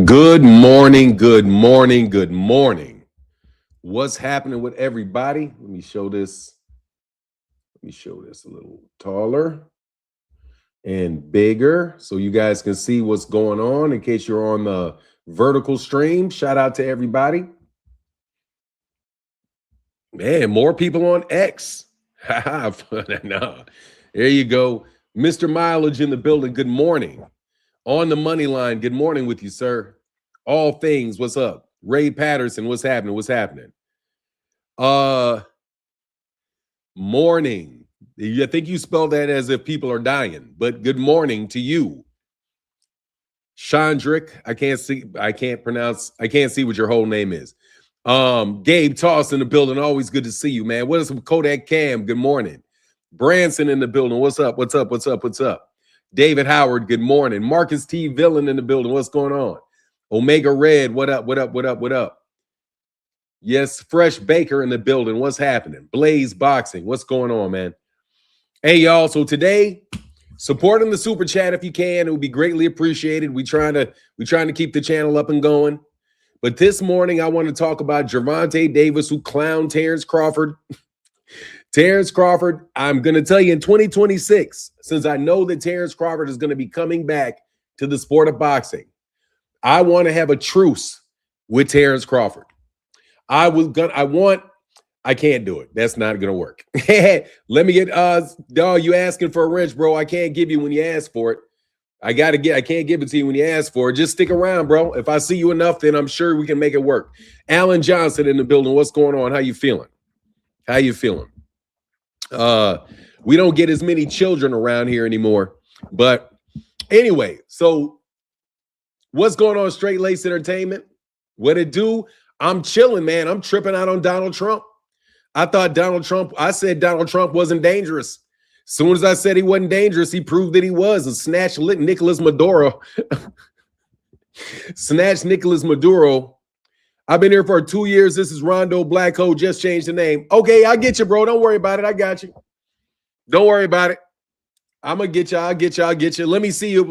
Good morning, good morning, good morning. What's happening with everybody? Let me show this. Let me show this a little taller and bigger so you guys can see what's going on in case you're on the vertical stream. Shout out to everybody. Man, more people on X. No. There you go. Mr. Mileage in the building. Good morning. On the money line. Good morning with you, sir. All things. What's up? Ray Patterson. What's happening? What's happening? Morning. I think you spelled that as if people are dying, but good morning to you. Chandrick. I can't see what your whole name is. Gabe Toss in the building. Always good to see you, man. What is some Kodak Cam? Good morning. Branson in the building. What's up? What's up? What's up? What's up? David Howard, good morning. Marcus T. Villain in the building. What's going on? Omega Red, what up? What up? What up? What up? Yes, Fresh Baker in the building. What's happening? Blaze Boxing. What's going on, man? Hey, y'all. So today, supporting the super chat if you can. It would be greatly appreciated. We trying to keep the channel up and going. But this morning, I want to talk about Gervonta Davis, who clowned Terence Crawford. Terence Crawford, I'm going to tell you in 2026, since I know that Terence Crawford is going to be coming back to the sport of boxing, I want to have a truce with Terence Crawford. I can't do it. That's not going to work. Let me get, dog, you asking for a wrench, bro. I can't give you when you ask for it. I can't give it to you when you ask for it. Just stick around, bro. If I see you enough, then I'm sure we can make it work. Alan Johnson in the building. What's going on? How you feeling? How you feeling? We don't get as many children around here anymore. But anyway, so what's going on, Straight Lace Entertainment? What it do? I'm chilling, man. I'm tripping out on Donald Trump. I said Donald Trump wasn't dangerous. As soon as I said he wasn't dangerous, he proved that he was and snatched Nicolas Maduro. Snatched Nicolas Maduro. I've been here for 2 years. This is Rondo Blacko. Just changed the name. Okay, I get you, bro. Don't worry about it. I got you. Don't worry about it. I'm going to get you. I'll get you. Let me see you.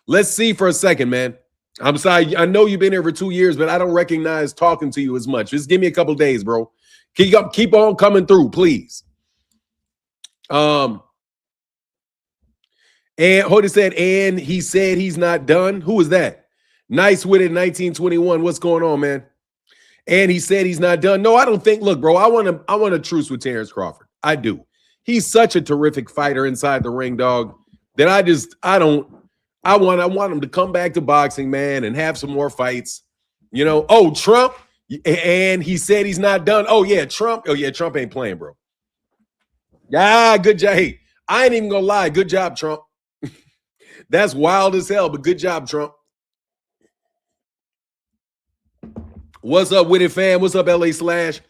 Let's see for a second, man. I'm sorry. I know you've been here for 2 years, but I don't recognize talking to you as much. Just give me a couple days, bro. Keep on coming through, please. And Hoda said, and he said he's not done. Who is that? Nice with it, 1921. What's going on, man? And he said he's not done. No, I don't think. Look, bro, I want a truce with Terence Crawford. I do. He's such a terrific fighter inside the ring, dog, that I want him to come back to boxing, man, and have some more fights. You know, oh, Trump, and he said he's not done. Oh, yeah, Trump. Oh, yeah, Trump ain't playing, bro. Yeah, good job. Hey, I ain't even gonna lie. Good job, Trump. That's wild as hell, but good job, Trump. What's up with it, fam? What's up, LA Slash?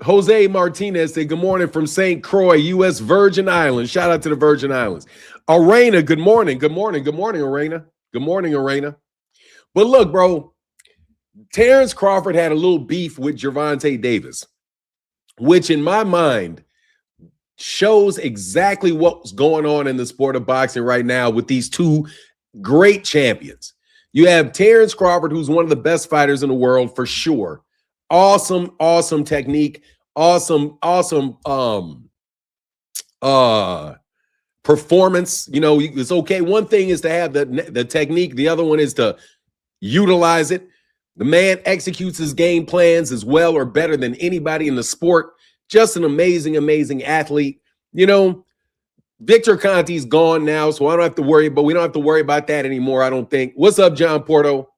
Jose Martinez said, good morning from St. Croix, U.S. Virgin Islands. Shout out to the Virgin Islands. Arena, good morning. Good morning. Good morning, Arena. Good morning, Arena. But look, bro, Terence Crawford had a little beef with Gervonta Davis, which in my mind shows exactly what's going on in the sport of boxing right now with these two great champions. You have Terence Crawford, who's one of the best fighters in the world for sure. Awesome technique, awesome performance. You know, it's okay. One thing is to have the technique. The other one is to utilize it. The man executes his game plans as well or better than anybody in the sport. Just an amazing athlete. You know, Victor Conti's gone now, so I don't have to worry, but we don't have to worry about that anymore, I don't think. What's up, John Porto?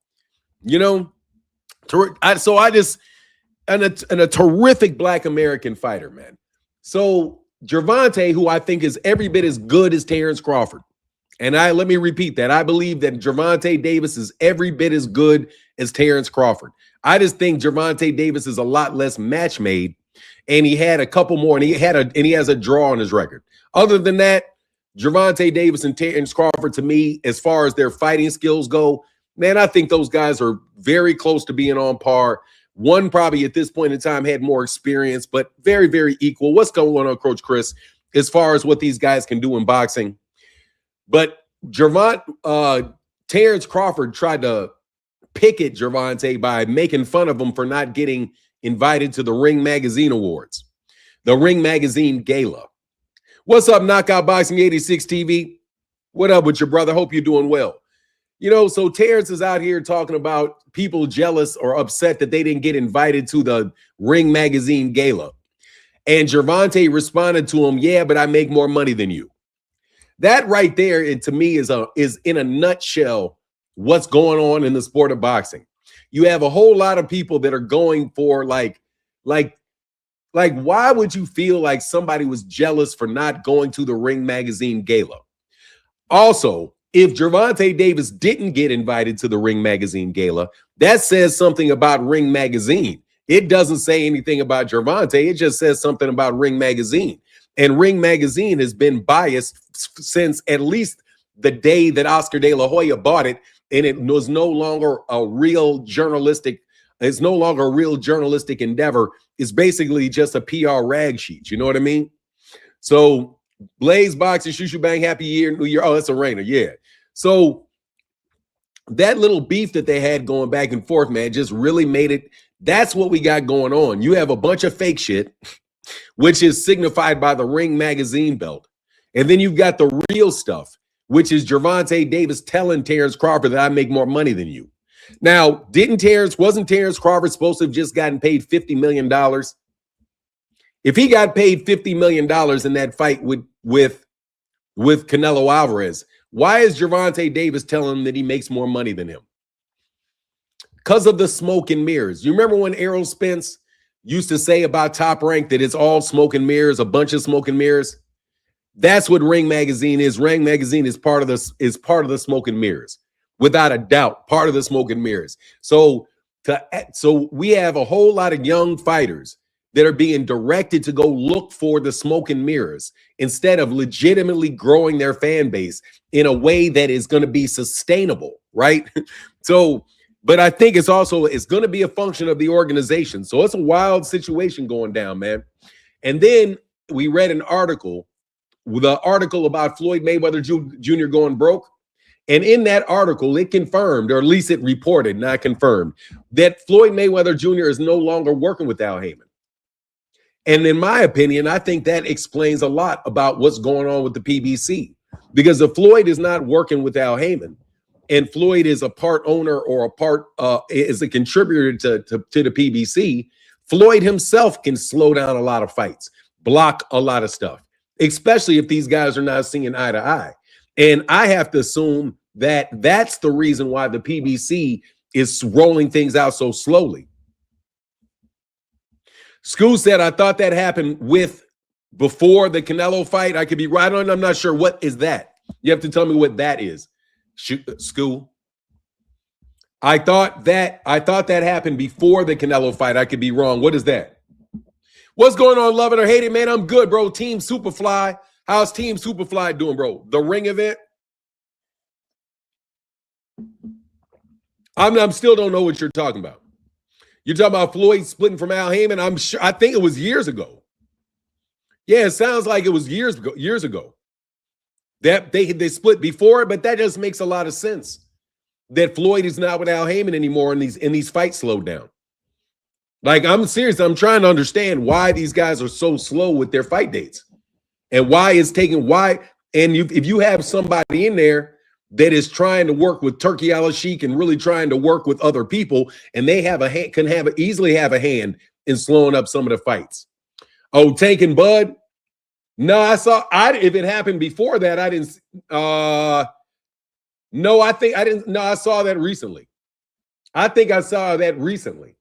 You know, a terrific Black American fighter, man. So Gervonta, who I think is every bit as good as Terence Crawford, and let me repeat that. I believe that Gervonta Davis is every bit as good as Terence Crawford. I just think Gervonta Davis is a lot less match made, and he had a couple more, and he has a draw on his record. Other than that, Gervonta Davis and Terence Crawford, to me, as far as their fighting skills go, man, I think those guys are very close to being on par. One probably at this point in time had more experience, but very equal. What's going on, Coach Chris, as far as what these guys can do in boxing? But Terence Crawford tried to pick at Gervonta by making fun of him for not getting invited to the Ring Magazine Awards, the Ring Magazine Gala. What's up, Knockout Boxing 86 TV? What up with your brother? Hope you're doing well. You know, so Terence is out here talking about people jealous or upset that they didn't get invited to the Ring Magazine Gala. And Gervonta responded to him, yeah, but I make more money than you. That right there, it, to me, is in a nutshell what's going on in the sport of boxing. You have a whole lot of people that are going for like, why would you feel like somebody was jealous for not going to the Ring Magazine Gala? Also, if Gervonta Davis didn't get invited to the Ring Magazine Gala, that says something about Ring Magazine. It doesn't say anything about Gervonta. It just says something about Ring Magazine. And Ring Magazine has been biased since at least the day that Oscar De La Hoya bought it, and it was no longer a real journalistic. It's no longer a real journalistic endeavor. It's basically just a PR rag sheet. You know what I mean? So Blaze Boxing, Shushu Bang, Happy Year, New Year. Oh, that's a Rainer. Yeah. So that little beef that they had going back and forth, man, just really made it. That's what we got going on. You have a bunch of fake shit, which is signified by the Ring Magazine belt. And then you've got the real stuff, which is Gervonta Davis telling Terence Crawford that I make more money than you. Now, wasn't Terence Crawford supposed to have just gotten paid $50 million? If he got paid $50 million in that fight with Canelo Alvarez, why is Gervonta Davis telling him that he makes more money than him? Because of the smoke and mirrors. You remember when Errol Spence used to say about Top Rank that it's all smoke and mirrors, a bunch of smoke and mirrors? That's what Ring Magazine is. Ring Magazine is part of the smoke and mirrors, without a doubt, part of the smoke and mirrors. So we have a whole lot of young fighters that are being directed to go look for the smoke and mirrors instead of legitimately growing their fan base in a way that is going to be sustainable, right? So, but I think it's going to be a function of the organization. So it's a wild situation going down, man. And then we read an article, the article about Floyd Mayweather Jr. going broke. And in that article, it confirmed, or at least it reported, not confirmed, that Floyd Mayweather Jr. is no longer working with Al Haymon. And in my opinion, I think that explains a lot about what's going on with the PBC. Because if Floyd is not working with Al Haymon, and Floyd is a part owner or is a contributor to the PBC, Floyd himself can slow down a lot of fights, block a lot of stuff, especially if these guys are not seeing eye to eye. And I have to assume that that's the reason why the PBC is rolling things out so slowly. School said, I thought that happened before the Canelo fight. I could be right on. I'm not sure. What is that? You have to tell me what that is. School. I thought that happened before the Canelo fight. I could be wrong. What is that? What's going on, love it or hate it, man? I'm good, bro. Team Superfly. How's Team Superfly doing, bro? The ring event? I'm still don't know what you're talking about. You're talking about Floyd splitting from Al Haymon? I'm sure. I think it was years ago. Yeah, it sounds like it was years ago. That they split before, but that just makes a lot of sense. That Floyd is not with Al Haymon anymore, and these fights slowed down. Like, I'm serious. I'm trying to understand why these guys are so slow with their fight dates. And if you have somebody in there that is trying to work with Turkey Al-Sheikh and really trying to work with other people, and they easily have a hand in slowing up some of the fights. Oh, Tank and Bud? No, if it happened before that, I didn't. No, I think I didn't. No, I saw that recently. I think I saw that recently.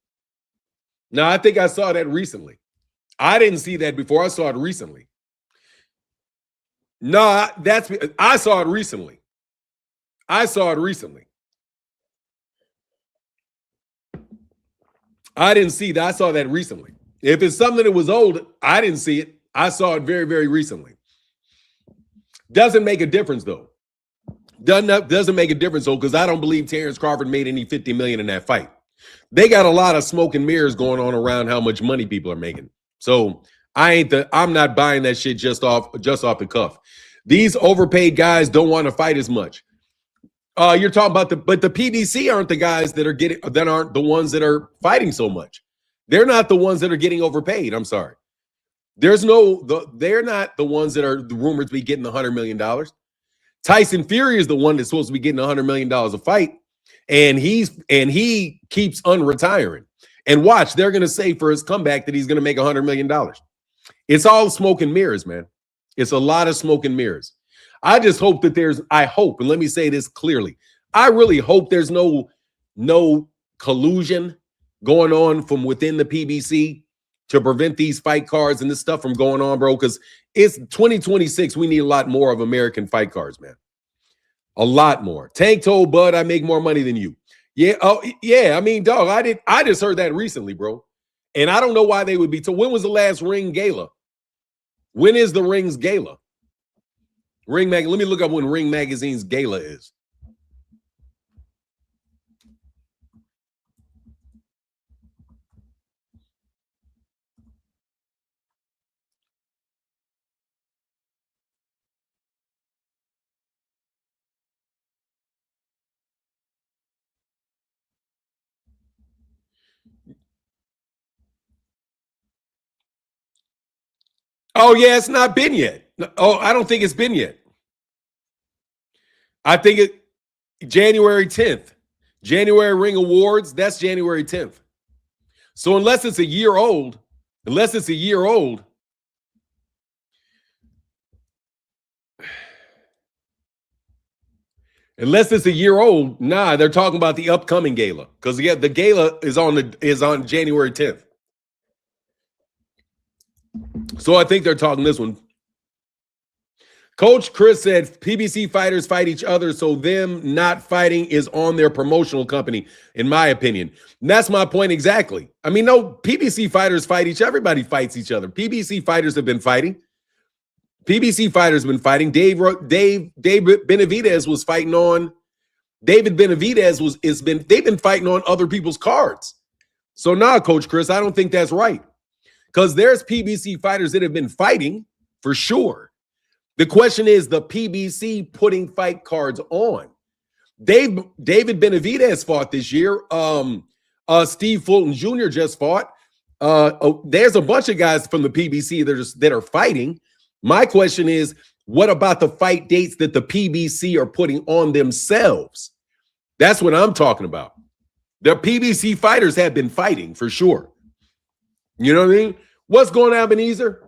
No, I think I saw that recently. I didn't see that before. I saw it recently. No, I saw it recently. I saw it recently. I didn't see that. I saw that recently. If it's something that was old, I didn't see it. I saw it very, very recently. Doesn't make a difference, though. Doesn't make a difference, though, because I don't believe Terence Crawford made any $50 million in that fight. They got a lot of smoke and mirrors going on around how much money people are making. So I'm not buying that shit just off the cuff. These overpaid guys don't want to fight as much. You're talking about the PBC aren't the guys that aren't the ones that are fighting so much. They're not the ones that are getting overpaid. I'm sorry. They're not the ones that are the rumored to be getting $100 million. Tyson Fury is the one that's supposed to be getting $100 million a fight, and he keeps unretiring. And watch, they're going to say for his comeback that he's going to make $100 million. It's all smoke and mirrors, man. It's a lot of smoke and mirrors. I just hope that and let me say this clearly, I really hope there's no collusion going on from within the PBC to prevent these fight cards and this stuff from going on, bro, because it's 2026. We need a lot more of American fight cards, man. A lot more. Tank told Bud I make more money than you. Yeah. Oh, yeah. I mean, dog, I just heard that recently, bro. And I don't know why they would be told. When was the last Ring Gala? When is the Rings Gala? Let me look up when Ring Magazine's gala is. Oh, yeah, it's not been yet. Oh, I don't think it's been yet. I think it January 10th. January Ring Awards, that's January 10th. So unless it's a year old, nah, they're talking about the upcoming gala. Because the gala is on January 10th. So I think they're talking this one. Coach Chris said PBC fighters fight each other, so them not fighting is on their promotional company, in my opinion. And that's my point exactly. I mean, no, PBC fighters fight everybody fights each other. PBC fighters have been fighting. PBC fighters have been fighting. Dave Benavidez was fighting on. They've been fighting on other people's cards. So nah, Coach Chris, I don't think that's right. Because there's PBC fighters that have been fighting for sure. The question is the PBC putting fight cards on. David Benavidez fought this year. Steve Fulton Jr. just fought. There's a bunch of guys from the PBC that are fighting. My question is, what about the fight dates that the PBC are putting on themselves? That's what I'm talking about. The PBC fighters have been fighting for sure. You know what I mean? What's going on, Ebenezer?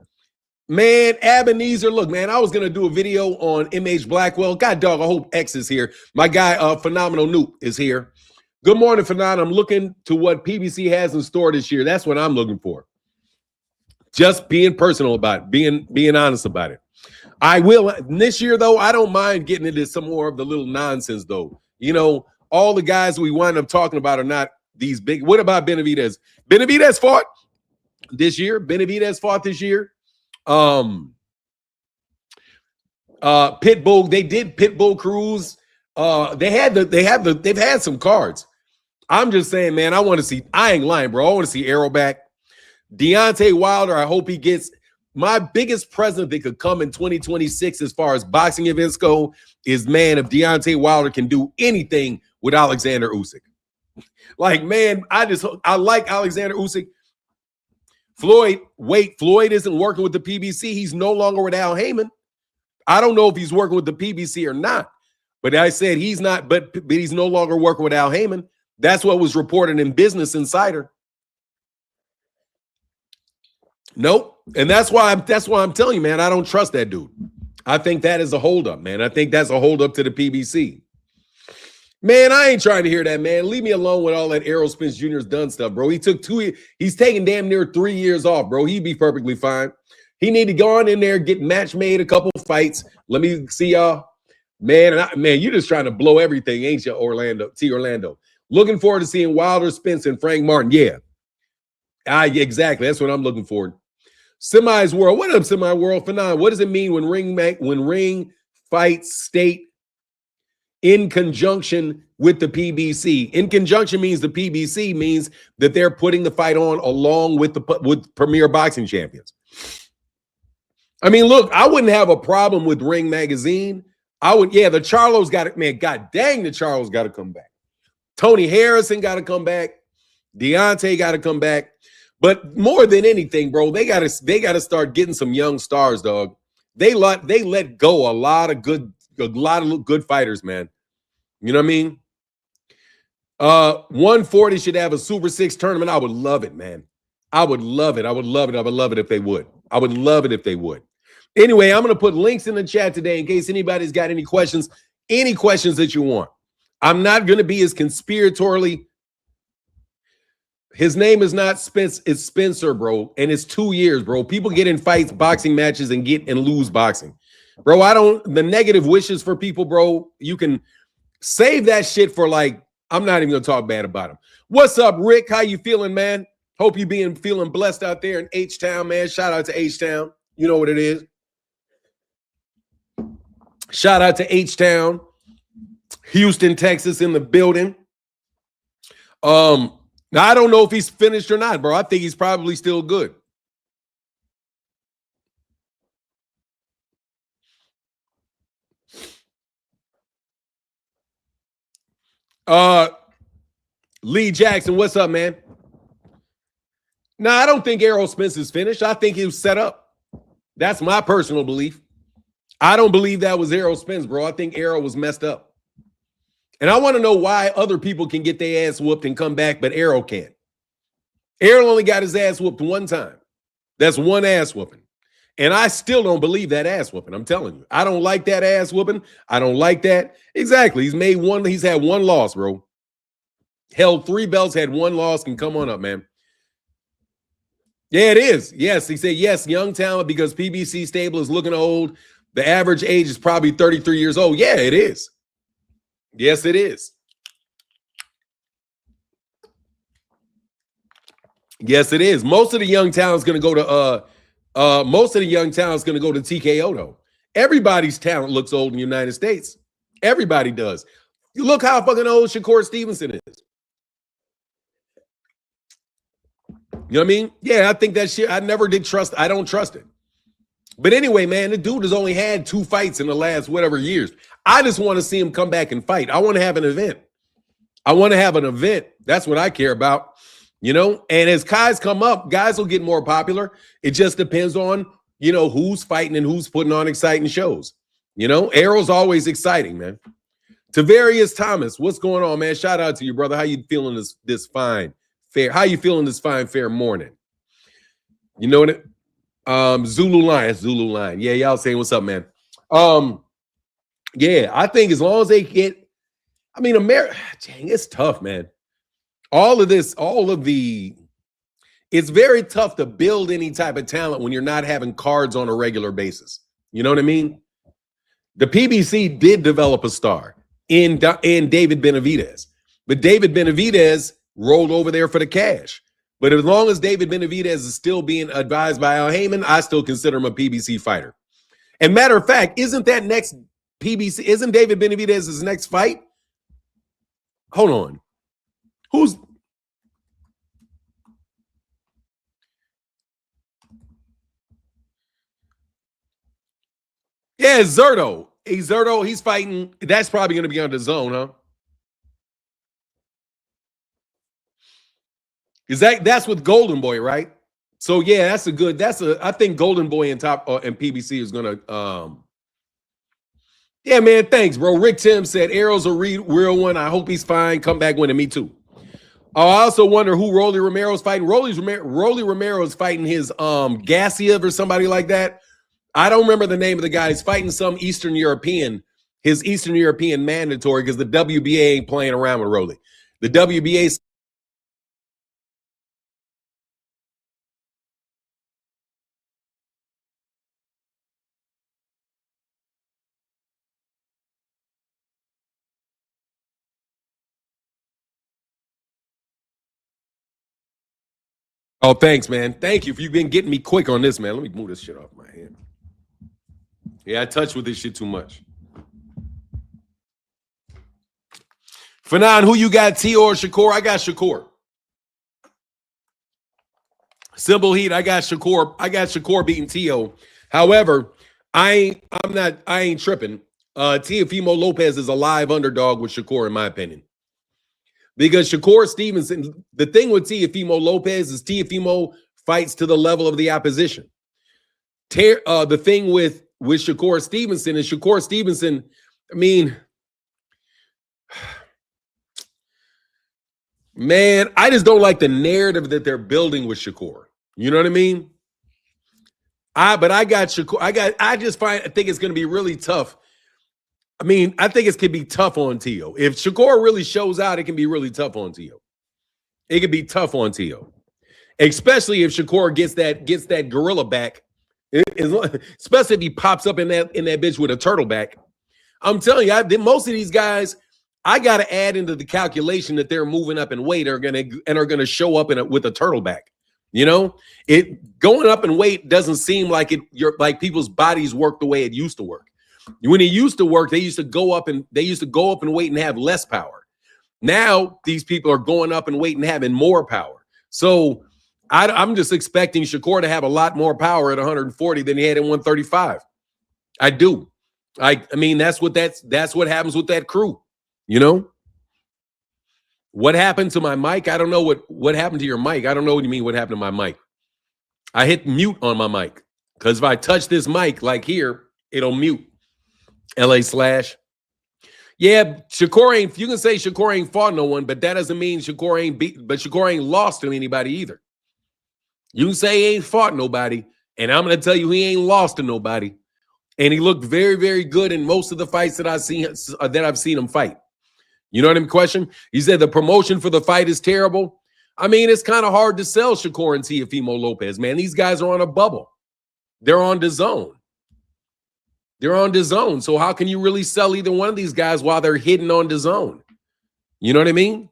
Man, Ebenezer, look, man, I was going to do a video on MH Blackwell. God, dog, I hope X is here. My guy, Phenomenal Newt, is here. Good morning, Phenomenal. I'm looking to what PBC has in store this year. That's what I'm looking for. Just being personal about it, being honest about it. I will. This year, though, I don't mind getting into some more of the little nonsense, though. You know, all the guys we wind up talking about are not these big. What about Benavidez? Benavidez fought this year. Pitbull, they did Pitbull Cruise. They've had some cards. I'm just saying, man, I ain't lying, bro. I want to see Arrow back. Deontay Wilder, I hope he gets my biggest present that could come in 2026 as far as boxing events go is, man, if Deontay Wilder can do anything with Alexander Usyk. Like, man, I like Alexander Usyk. Floyd isn't working with the PBC. He's no longer with Al Haymon. I don't know if he's working with the PBC or not, but I said he's not, but he's no longer working with Al Haymon. That's what was reported in Business Insider. Nope. And that's why I'm telling you, man, I don't trust that dude. I think that is a holdup, man. I think that's a holdup to the PBC. Man, I ain't trying to hear that, man. Leave me alone with all that Errol Spence Jr.'s done stuff, bro. He's taking damn near 3 years off, bro. He'd be perfectly fine. He need to go on in there, get match made, a couple fights. Let me see y'all. Man, you're just trying to blow everything, ain't you, Orlando? Looking forward to seeing Wilder, Spence, and Frank Martin. Yeah. Exactly. That's what I'm looking for. Semi's World. What up, Semi World? Phenom. What does it mean when ring fights state in conjunction with the PBC? In conjunction means the PBC means that they're putting the fight on along with Premier Boxing Champions. I mean, look, I wouldn't have a problem with Ring Magazine Yeah, the Charlos got it, man. God dang, the Charlos got to come back. Tony Harrison got to come back. Deontay got to come back. But more than anything, bro, they gotta start getting some young stars, dog. They let go a lot of good fighters, man. You know what I mean? 140 should have a Super 6 tournament. I would love it, man. I would love it. I would love it if they would. I would love it if they would. Anyway, I'm going to put links in the chat today in case anybody's got any questions that you want. I'm not going to be as conspiratorially. His name is not Spence, it's Spencer, bro. And it's 2 years, bro. People get in fights, boxing matches, and lose boxing. Bro, the negative wishes for people, bro, you can save that shit for I'm not even going to talk bad about him. What's up, Rick? How you feeling, man? Hope you feeling blessed out there in H-Town, man. Shout out to H-Town. You know what it is. Shout out to H-Town. Houston, Texas in the building. Now, I don't know if he's finished or not, bro. I think he's probably still good. Lee Jackson, what's up, man? No, I don't think Errol Spence is finished. I think he was set up. That's my personal belief. I don't believe that was Errol Spence, bro. I think Errol was messed up. And I want to know why other people can get their ass whooped and come back, but Errol can't. Errol only got his ass whooped one time. That's one ass whooping. And I still don't believe that ass whooping. I'm telling you. I don't like that ass whooping. I don't like that. Exactly. He's had one loss, bro. Held 3 belts, had 1 loss, can come on up, man. Yeah, it is. Yes, he said, yes, young talent because PBC stable is looking old. The average age is probably 33 years old. Yeah, it is. Yes, it is. Yes, it is. Most of the young talent's going to go to TKO though. Everybody's talent looks old in the United States. Everybody does. You look how fucking old Shakur Stevenson is. You know what I mean? Yeah, I think that shit. I don't trust it. But anyway, man, the dude has only had 2 fights in the last whatever years. I just want to see him come back and fight. I want to have an event. That's what I care about. You know, and as guys come up, guys will get more popular. It just depends on, who's fighting and who's putting on exciting shows. Arrow's always exciting, man. Tavarius Thomas, what's going on, man? Shout out to you, brother. How you feeling this fine, fair? How you feeling this fine, fair morning? You know what? Zulu Line. Yeah, y'all saying what's up, man? Yeah, I think as long as they get, America, dang, it's tough, man. It's very tough to build any type of talent when you're not having cards on a regular basis. You know what I mean? The PBC did develop a star in David Benavidez, but David Benavidez rolled over there for the cash. But as long as David Benavidez is still being advised by Al Haymon, I still consider him a PBC fighter. And matter of fact, isn't David Benavidez's next fight? Hold on. Yeah, Zerto. He's fighting. That's probably going to be on the zone, huh? That's with Golden Boy, right? So yeah, I think Golden Boy and PBC is going to yeah, man, thanks, bro. Rick Tim said Arrow's a real one. I hope he's fine. Come back winning. Me too. I also wonder who Rolly Romero's fighting. Rolly Romero's fighting his Gassiev or somebody like that. I don't remember the name of the guy. He's fighting some Eastern European, his Eastern European mandatory because the WBA ain't playing around with Rolly. The WBA. Oh, thanks, man. Thank you for you been getting me quick on this, man. Let me move this shit off my hand. Yeah, I touch with this shit too much. Fanon, who you got, T or Shakur? I got Shakur. Simple Heat, I got Shakur. I got Shakur beating T.O. However, I ain't tripping. Teofimo Lopez is a live underdog with Shakur, in my opinion. Because Shakur Stevenson, the thing with Teofimo Lopez is Teofimo fights to the level of the opposition. The thing with Shakur Stevenson is Shakur Stevenson, I mean, man, I just don't like the narrative that they're building with Shakur. You know what I mean? But I got Shakur. I think it's going to be really tough. I mean, I think it could be tough on Tio. If Shakur really shows out, it can be really tough on Tio. It could be tough on Tio, especially if Shakur gets that gorilla back. Especially if he pops up in that bitch with a turtle back. I'm telling you, most of these guys, I got to add into the calculation that they're moving up in weight are gonna show up with a turtle back. You know, it going up in weight doesn't seem like like people's bodies work the way it used to work. When it used to work, they used to go up in weight and have less power. Now these people are going up in weight and having more power. So I'm just expecting Shakur to have a lot more power at 140 than he had at 135. I do. I mean, that's what happens with that crew. You know, what happened to my mic? I don't know what happened to your mic. I don't know what you mean. What happened to my mic? I hit mute on my mic because if I touch this mic like here, it'll mute. LA / Yeah, Shakur ain't. You can say Shakur ain't fought no one, but that doesn't mean Shakur ain't lost to anybody either. You can say he ain't fought nobody, and I'm going to tell you he ain't lost to nobody. And he looked very, very good in most of the fights that I've seen him fight. You know what I mean? Question. He said the promotion for the fight is terrible. I mean, it's kind of hard to sell Shakur and Teofimo Lopez, man. These guys are on a bubble. They're on DAZN. They're on DAZN. So how can you really sell either one of these guys while they're hidden on DAZN? You know what I mean?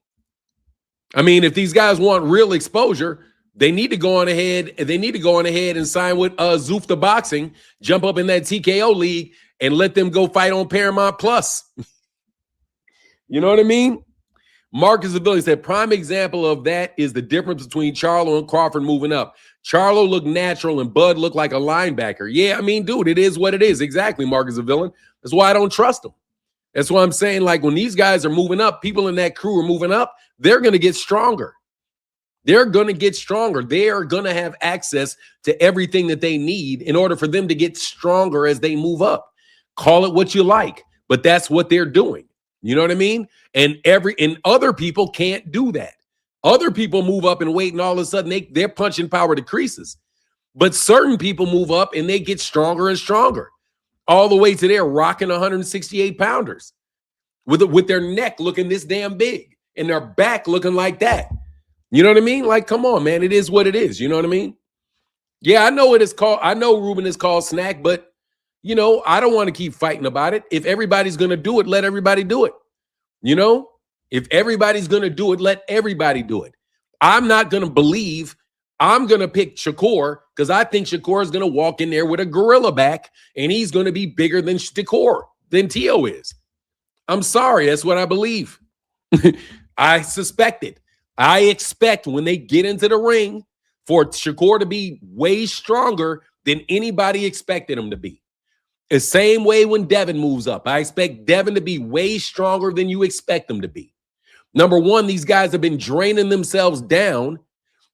I mean, if these guys want real exposure, they need to go on ahead. They need to go on ahead and sign with Zufta Boxing, jump up in that TKO league, and let them go fight on Paramount Plus. You know what I mean? Marcus Avila said, prime example of that is the difference between Charlo and Crawford moving up. Charlo looked natural and Bud looked like a linebacker. Yeah, I mean, dude, it is what it is. Exactly, Marcus Avila. That's why I don't trust them. That's why I'm saying, like, when these guys are moving up, people in that crew are moving up, they're going to get stronger. They're going to get stronger. They are going to have access to everything that they need in order for them to get stronger as they move up. Call it what you like, but that's what they're doing. You know what I mean? And other people can't do that. Other people move up in weight and all of a sudden their punching power decreases. But certain people move up and they get stronger and stronger, all the way to they're rocking 168 pounders with their neck looking this damn big and their back looking like that. You know what I mean? Like, come on, man. It is what it is. You know what I mean? Yeah, I know it is called. I know Ruben is called snack, but you know, I don't want to keep fighting about it. If everybody's going to do it, let everybody do it. You know, if everybody's going to do it, let everybody do it. I'm not going to believe. I'm going to pick Shakur because I think Shakur is going to walk in there with a gorilla back and he's going to be bigger than Shakur, than Tio is. I'm sorry. That's what I believe. I suspect it. I expect when they get into the ring for Shakur to be way stronger than anybody expected him to be. The same way when Devin moves up. I expect Devin to be way stronger than you expect him to be. Number one, these guys have been draining themselves down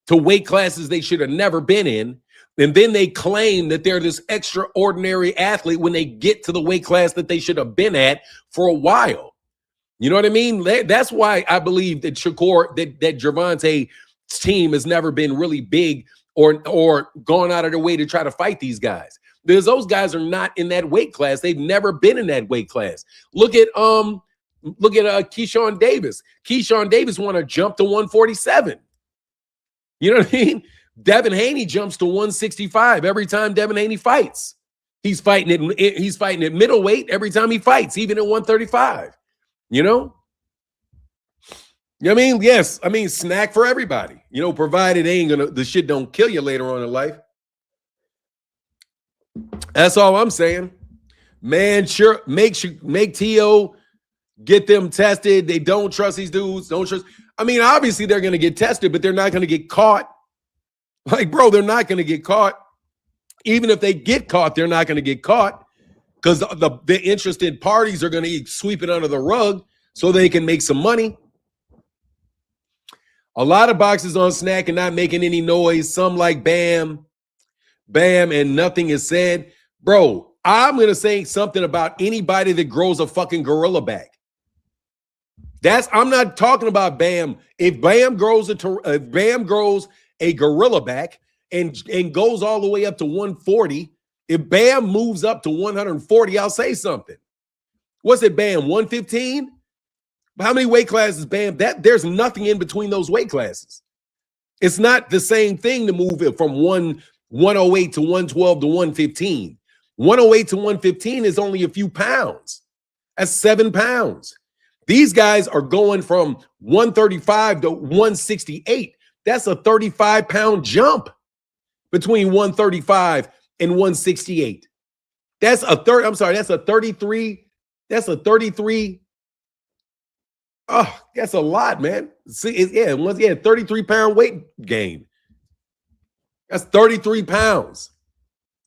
to weight classes they should have never been in. And then they claim that they're this extraordinary athlete when they get to the weight class that they should have been at for a while. You know what I mean? That's why I believe that Shakur, that Gervonta's team has never been really big or gone out of their way to try to fight these guys. Because those guys are not in that weight class. They've never been in that weight class. Look at Keyshawn Davis. Keyshawn Davis want to jump to 147. You know what I mean? Devin Haney jumps to 165 every time Devin Haney fights. He's fighting at middleweight every time he fights, even at 135. You know? You know what I mean? Yes. I mean, snack for everybody. You know, provided the shit don't kill you later on in life. That's all I'm saying. Man, sure, make T.O. get them tested. They don't trust these dudes. Don't trust. I mean, obviously they're going to get tested, but they're not going to get caught. Like, bro, they're not going to get caught. Even if they get caught, they're not going to get caught. because the interested parties are going to sweep it under the rug so they can make some money. A lot of boxes on Snack and not making any noise. Some like Bam, Bam, and nothing is said. Bro, I'm going to say something about anybody that grows a fucking gorilla back. I'm not talking about Bam. If Bam grows a gorilla back and goes all the way up to 140, if Bam moves up to 140, I'll say something. What's it, Bam? 115? How many weight classes, Bam? There's nothing in between those weight classes. It's not the same thing to move it from 108 to 112 to 115. 108 to 115 is only a few pounds. That's 7 pounds. These guys are going from 135 to 168. That's a 35-pound jump between 135 and 168. That's a 33. That's a 33. Oh, that's a lot, man. See, 33-pound weight gain. That's 33 pounds.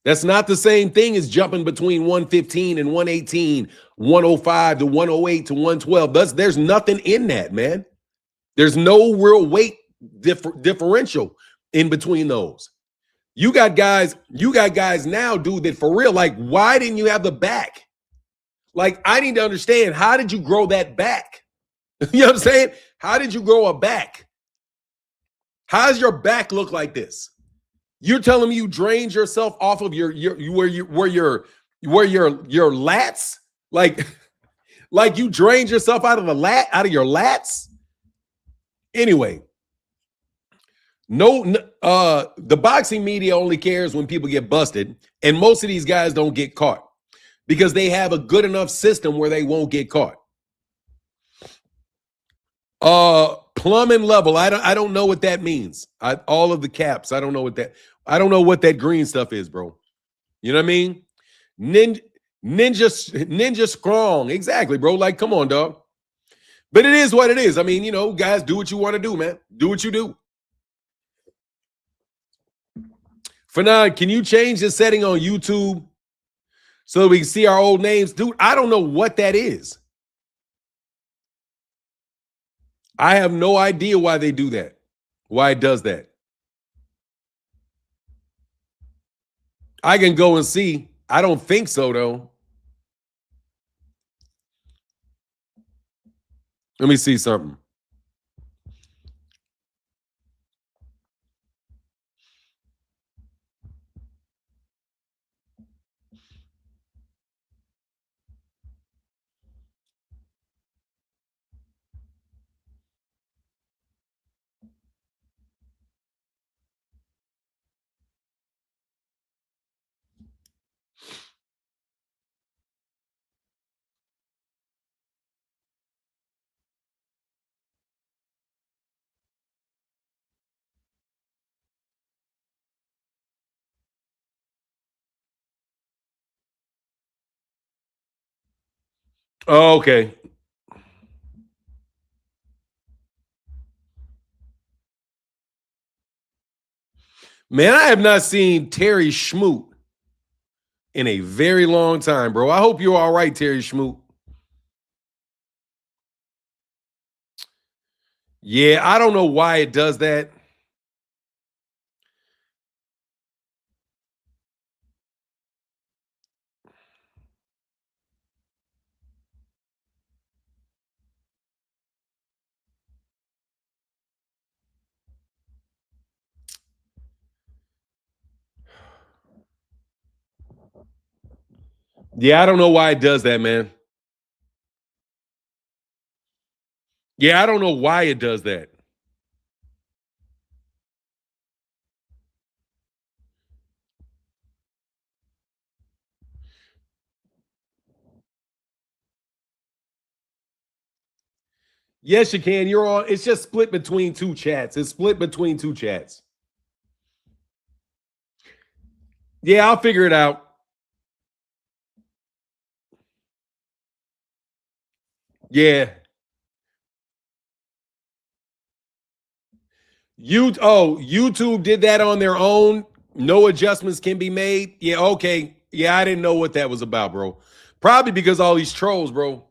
That's not the same thing as jumping between 115 and 118, 105 to 108 to 112. There's nothing in that, man. There's no real weight differential in between those. You got guys now, dude, that for real, like, why didn't you have the back? Like, I need to understand, how did you grow that back? You know what I'm saying? How did you grow a back? How does your back look like this? You're telling me you drained yourself off of your lats? Like you drained yourself out of your lats? Anyway, the boxing media only cares when people get busted, and most of these guys don't get caught because they have a good enough system where they won't get caught. Plumbing level. I don't know what that means. All of the caps. I don't know what that green stuff is, bro. You know what I mean? Ninja strong. Exactly, bro. Like, come on, dog. But it is what it is. I mean, you know, guys, do what you want to do, man. Do what you do. For now, can you change the setting on YouTube so we can see our old names? Dude, I don't know what that is. I have no idea why they do that. Why it does that. I can go and see. I don't think so, though. Let me see something. Oh, okay. Man, I have not seen Terry Schmoot in a very long time, bro. I hope you're all right, Terry Schmoot. Yeah, I don't know why it does that. Yeah, I don't know why it does that, man. Yeah, I don't know why it does that. Yes, you can. You're on. It's just split between two chats. It's split between two chats. Yeah, I'll figure it out. Yeah. YouTube did that on their own. No adjustments can be made. Yeah, okay. Yeah, I didn't know what that was about, bro. Probably because all these trolls, bro.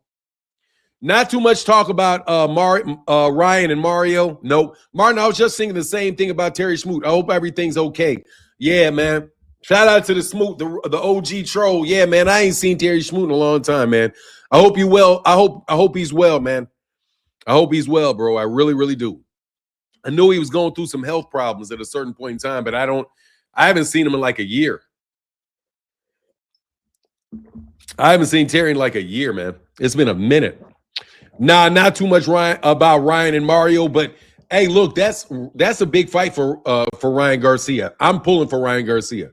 Not too much talk about Ryan and Mario. Nope. Martin, I was just thinking the same thing about Terry Smoot. I hope everything's okay. Yeah, man. Shout out to the Smoot, the OG troll. Yeah, man. I ain't seen Terry Smoot in a long time, man. I hope you well. I hope he's well, man. I hope he's well, bro. I really, really do. I knew he was going through some health problems at a certain point in time, but I haven't seen him in like a year. I haven't seen Terry in like a year, man. It's been a minute. Nah, not too much about Ryan and Mario, but hey, look, that's a big fight for Ryan Garcia. I'm pulling for Ryan Garcia.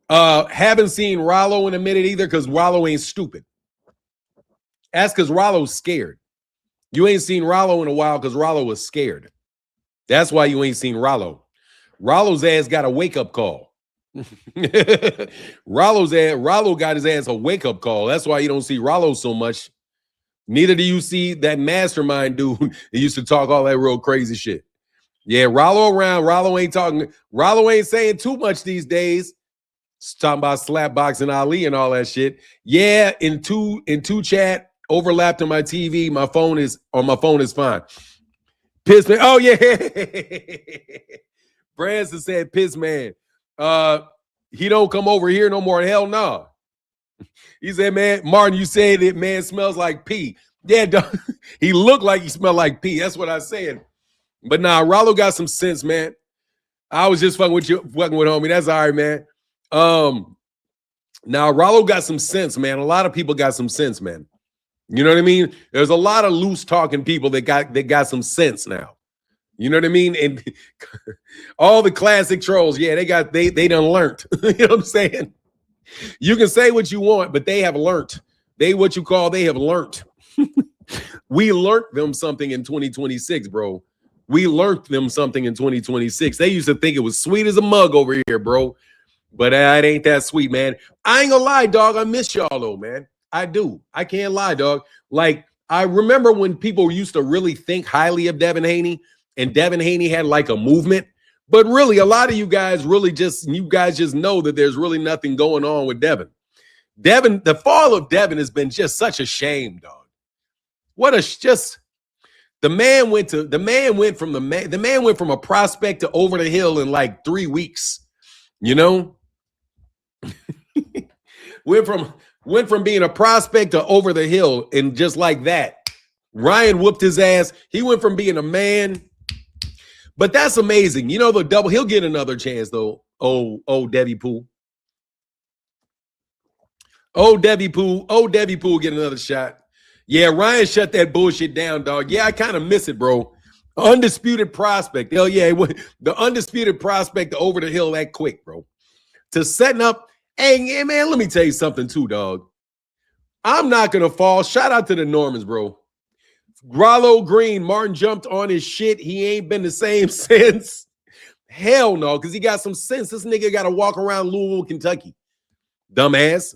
Haven't seen Rollo in a minute either because Rollo ain't stupid. That's because Rollo's scared. You ain't seen Rollo in a while because Rollo was scared. That's why you ain't seen Rollo. Rollo's ass got a wake-up call. Rollo got his ass a wake-up call. That's why you don't see Rollo so much. Neither do you see that mastermind dude that used to talk all that real crazy shit. Yeah, Rollo around. Rollo ain't talking. Rollo ain't saying too much these days. It's talking about slapboxing Ali and all that shit. Yeah, in two chat overlapped on my TV. My phone is fine. Piss man. Oh yeah. Branson said piss man. He don't come over here no more. Hell no. Nah. He said, man, Martin, you said that man smells like pee. Yeah, he looked like he smelled like pee. That's what I said. But nah, Rollo got some sense, man. I was just fucking with homie. That's all right, man. Now Rollo got some sense, man. A lot of people got some sense, man. You know what I mean? There's a lot of loose talking people that got some sense now. You know what I mean? And all the classic trolls, yeah, they done learned. You know what I'm saying? You can say what you want, but they have learned. They have learned. We learned them something in 2026, bro. We learned them something in 2026. They used to think it was sweet as a mug over here, bro. But it ain't that sweet, man. I ain't gonna lie, dog. I miss y'all, though, man. I do. I can't lie, dog. Like, I remember when people used to really think highly of Devin Haney, and Devin Haney had like a movement. But really, a lot of you guys just know that there's really nothing going on with Devin. The fall of Devin has been just such a shame, dog. The man went from a prospect to over the hill in like 3 weeks. You know? went from being a prospect to over the hill, and just like that. Ryan whooped his ass. He went from being a man. But that's amazing. You know, the double, he'll get another chance, though. Oh, Debbie Pooh. Oh, Debbie Pooh get another shot. Yeah, Ryan shut that bullshit down, dog. Yeah, I kind of miss it, bro. Undisputed prospect. Hell yeah, the undisputed prospect over the hill that quick, bro. To setting up, hey, man, let me tell you something too, dog. I'm not going to fall. Shout out to the Normans, bro. Rollo Green, Martin jumped on his shit. He ain't been the same since. Hell no, because he got some sense. This nigga got to walk around Louisville, Kentucky. Dumbass.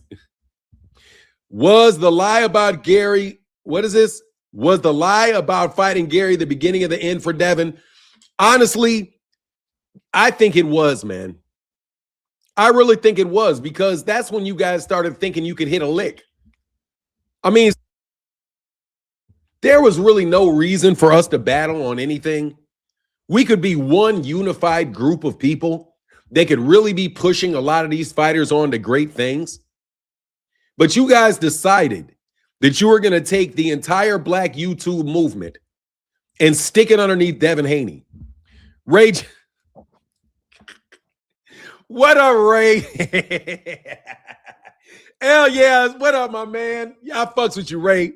Was the lie about Gary, what is this? Was the lie about fighting Gary the beginning of the end for Devin? Honestly, I think it was, man. I really think it was, because that's when you guys started thinking you could hit a lick. I mean, there was really no reason for us to battle on anything. We could be one unified group of people. They could really be pushing a lot of these fighters on to great things. But you guys decided that you were going to take the entire Black YouTube movement and stick it underneath Devin Haney. Rage. What up, Ray? Hell yeah. What up, my man? Yeah, I fucks with you, Ray.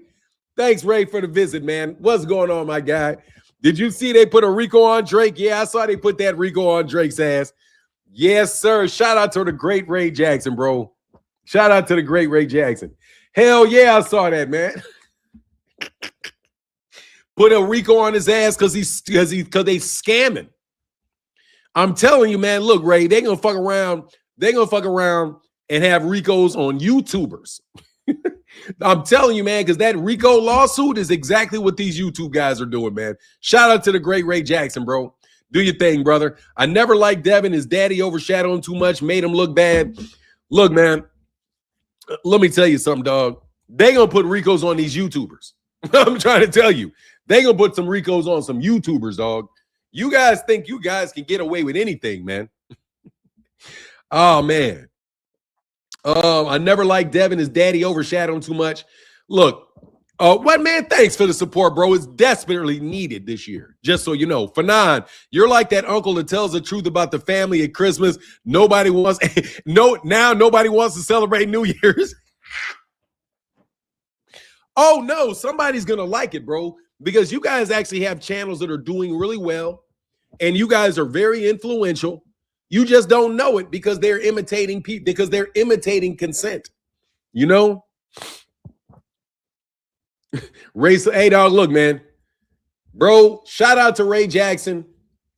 Thanks, Ray, for the visit, man. What's going on, my guy? Did you see they put a Rico on Drake? Yeah, I saw they put that Rico on Drake's ass. Yes, sir. Shout out to the great Ray Jackson, bro. Shout out to the great Ray Jackson. Hell yeah, I saw that, man. Put a Rico on his ass because they scamming. I'm telling you, man. Look, Ray, they're gonna fuck around. They're gonna fuck around and have Ricos on YouTubers. I'm telling you, man, because that Rico lawsuit is exactly what these YouTube guys are doing, man. Shout out to the great Ray Jackson, bro. Do your thing, brother. I never liked Devin. His daddy overshadowed him too much, made him look bad. Look, man, Let me tell you something, dog. They gonna put Ricos on these YouTubers. I'm trying to tell you. They gonna put some Ricos on some YouTubers, dog. You guys think you guys can get away with anything, man. Oh, man. I never liked Devin. His daddy overshadowed him too much. Look, what, man? Thanks for the support, bro. It's desperately needed this year. Just so you know. Fanon, you're like that uncle that tells the truth about the family at Christmas. Nobody wants now nobody wants to celebrate New Year's. Oh, no, somebody's gonna like it, bro, because you guys actually have channels that are doing really well, and you guys are very influential. You just don't know it because they're imitating people, because they're imitating consent. You know? Ray, hey, dog, look, man. Bro, shout out to Ray Jackson.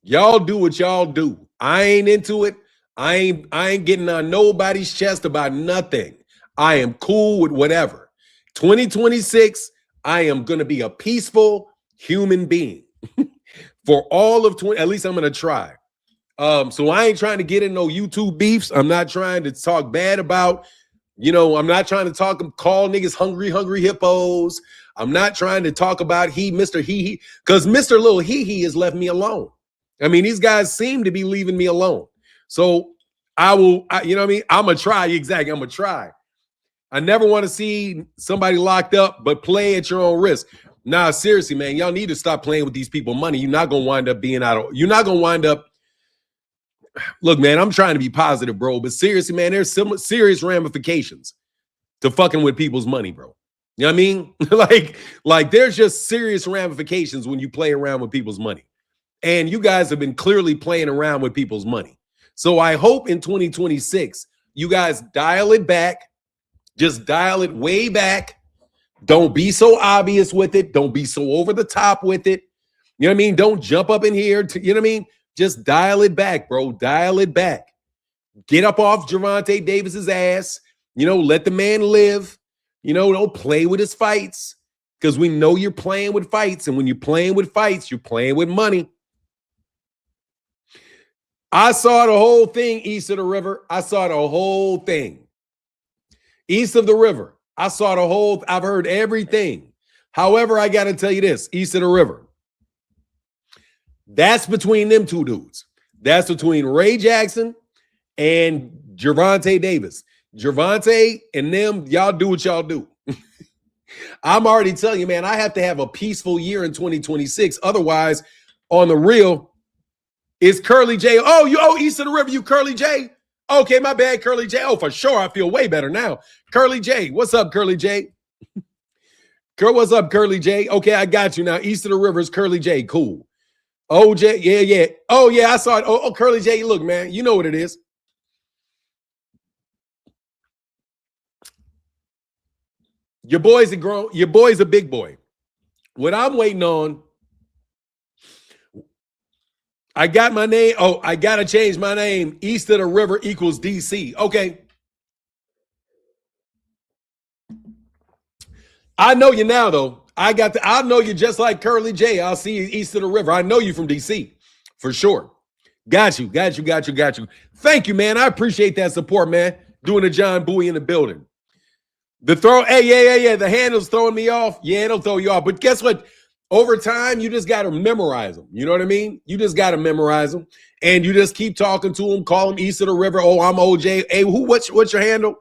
Y'all do what y'all do. I ain't into it. I ain't getting on nobody's chest about nothing. I am cool with whatever. 2026, I am going to be a peaceful human being. For all of 20, at least I'm going to try. So I ain't trying to get in no YouTube beefs. I'm not trying to talk bad about, I'm not trying to call niggas hungry hippos. I'm not trying to talk about Mr. He, because Mr. Little He has left me alone. I mean, these guys seem to be leaving me alone. So you know what I mean? I'm going to try. Exactly. I'm going to try. I never want to see somebody locked up, but play at your own risk. Nah, seriously, man, y'all need to stop playing with these people money. You're not going to wind up you're not going to wind up. Look, man, I'm trying to be positive, bro, but seriously, man, there's some serious ramifications to fucking with people's money, bro. You know what I mean? like there's just serious ramifications when you play around with people's money. And you guys have been clearly playing around with people's money. So I hope in 2026, you guys dial it back. Just dial it way back. Don't be so obvious with it. Don't be so over the top with it. You know what I mean? Don't jump up in here. You know what I mean? Just dial it back, bro. Dial it back. Get up off Gervonta Davis's ass. Let the man live. Don't play with his fights, because we know you're playing with fights. And when you're playing with fights, you're playing with money. I saw the whole thing east of the river. I saw the whole thing. East of the river, I saw the whole, I've heard everything. However, I got to tell you this, east of the river, that's between them two dudes. That's between Ray Jackson and Gervonta Davis. Gervonta and them, y'all do what y'all do. I'm already telling you, man, I have to have a peaceful year in 2026. Otherwise, on the real, it's Curly J. Oh, east of the river, you Curly J. Okay, my bad, Curly J. Oh, for sure. I feel way better now. Curly J. What's up, Curly J? What's up, Curly J? Okay, I got you now. East of the river is Curly J. Cool. OJ, yeah. Oh, yeah, I saw it. Oh, Curly J. Look, man, you know what it is. Your boy's a big boy. What I'm waiting on, I got my name. Oh, I got to change my name. East of the river equals DC. Okay. I know you now, though. I know you just like Curly J. I'll see you east of the river. I know you from DC for sure. Got you. Thank you, man. I appreciate that support, man. Doing a John Bowie in the building. The throw, hey, yeah. The handle's throwing me off. Yeah, it'll throw you off. But guess what? Over time, you just got to memorize them. You know what I mean? You just got to memorize them. And you just keep talking to them, call them east of the river. Oh, I'm OJ. Hey, what's your handle?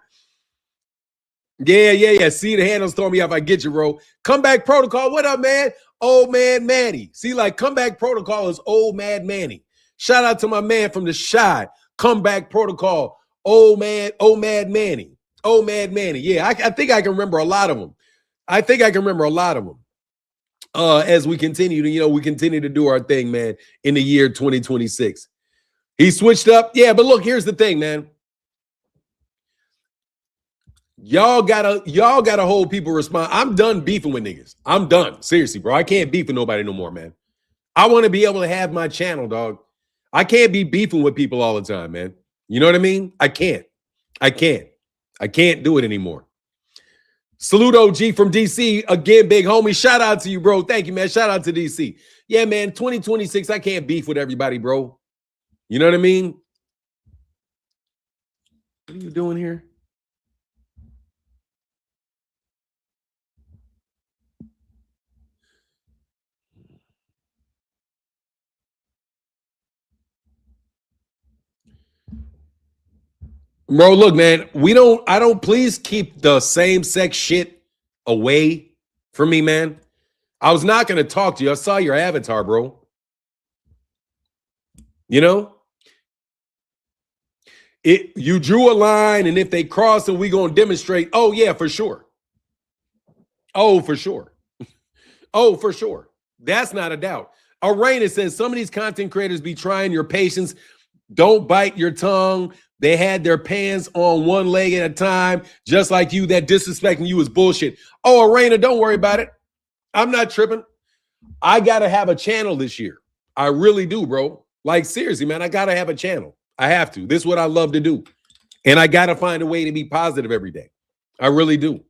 Yeah. See, the handle's throwing me off. I get you, bro. Comeback protocol. What up, man? Old man Manny. See, like comeback protocol is old man Manny. Shout out to my man from the Shy. Comeback protocol. Old man Manny. Old man Manny. Yeah, I think I can remember a lot of them. As we continue to do our thing, man, in the year 2026. He switched up. Yeah, but look, here's the thing, man. Y'all gotta hold people responsible. I'm done beefing with niggas. I'm done. Seriously, bro. I can't beef with nobody no more, man. I want to be able to have my channel, dog. I can't be beefing with people all the time, man. You know what I mean? I can't do it anymore. Salute OG from DC. Again, big homie. Shout out to you, bro. Thank you, man. Shout out to DC. Yeah, man, 2026, I can't beef with everybody, bro. You know what I mean? What are you doing here? Bro, look, man, I don't please keep the same sex shit away from me, man. I was not going to talk to you. I saw your avatar, bro. You know, you drew a line, and if they cross and we going to demonstrate, oh, yeah, for sure. Oh, for sure. Oh, for sure. That's not a doubt. Arena says some of these content creators be trying your patience. Don't bite your tongue. They had their pants on one leg at a time, just like you. That disrespecting you is bullshit. Oh, Arena, don't worry about it. I'm not tripping. I got to have a channel this year. I really do, bro. Like, seriously, man, I got to have a channel. I have to. This is what I love to do. And I got to find a way to be positive every day. I really do.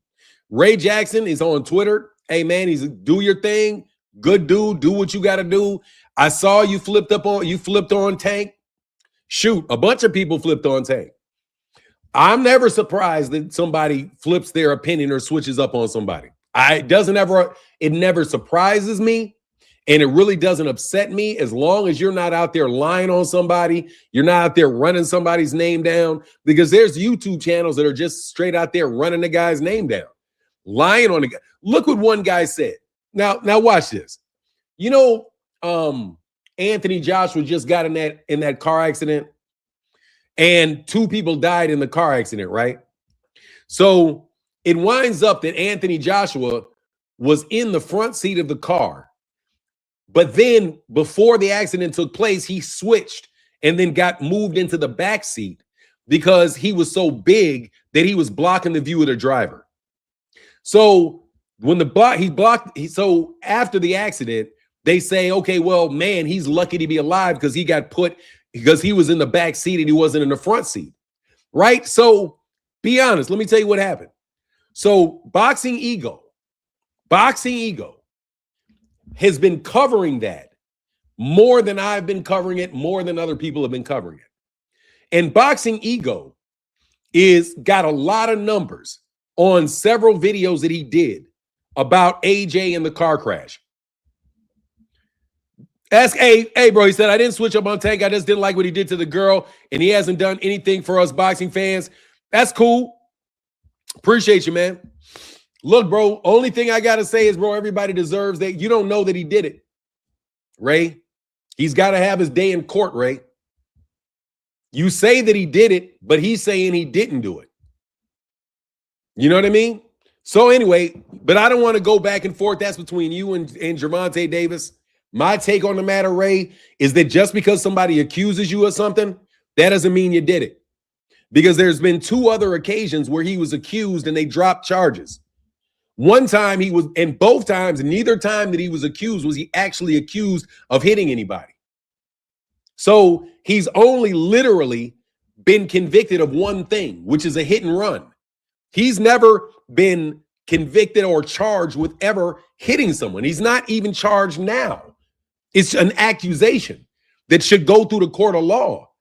Ray Jackson is on Twitter. Hey, man, do your thing. Good dude. Do what you got to do. I saw you flipped on Tank. Shoot, a bunch of people flipped on Tank. I'm never surprised that somebody flips their opinion or switches up on somebody. It never surprises me, and it really doesn't upset me as long as you're not out there lying on somebody, you're not out there running somebody's name down, because there's YouTube channels that are just straight out there running the guy's name down, lying on the guy. Look what one guy said. Now watch this. You know, Anthony Joshua just got in that car accident, and 2 people died in the car accident, right? So it winds up that Anthony Joshua was in the front seat of the car, but then before the accident took place, he switched and then got moved into the back seat because he was so big that he was blocking the view of the driver. So when so after the accident, they say, okay, well, man, he's lucky to be alive because he was in the back seat and he wasn't in the front seat, right? So be honest. Let me tell you what happened. So Boxing Ego has been covering that more than I've been covering it, more than other people have been covering it. And Boxing Ego got a lot of numbers on several videos that he did about AJ and the car crash. Ask hey, bro. He said, I didn't switch up on Tank. I just didn't like what he did to the girl, and he hasn't done anything for us boxing fans. That's cool. Appreciate you, man. Look, bro, only thing I got to say is, bro, everybody deserves that. You don't know that he did it, Ray. He's got to have his day in court, Ray. You say that he did it, but he's saying he didn't do it. You know what I mean? So anyway, but I don't want to go back and forth. That's between you and Gervonta Davis. My take on the matter, Ray, is that just because somebody accuses you of something, that doesn't mean you did it. Because there's been 2 other occasions where he was accused and they dropped charges. One time and both times, neither time that he was accused was he actually accused of hitting anybody. So he's only literally been convicted of one thing, which is a hit and run. He's never been convicted or charged with ever hitting someone. He's not even charged now. It's an accusation that should go through the court of law,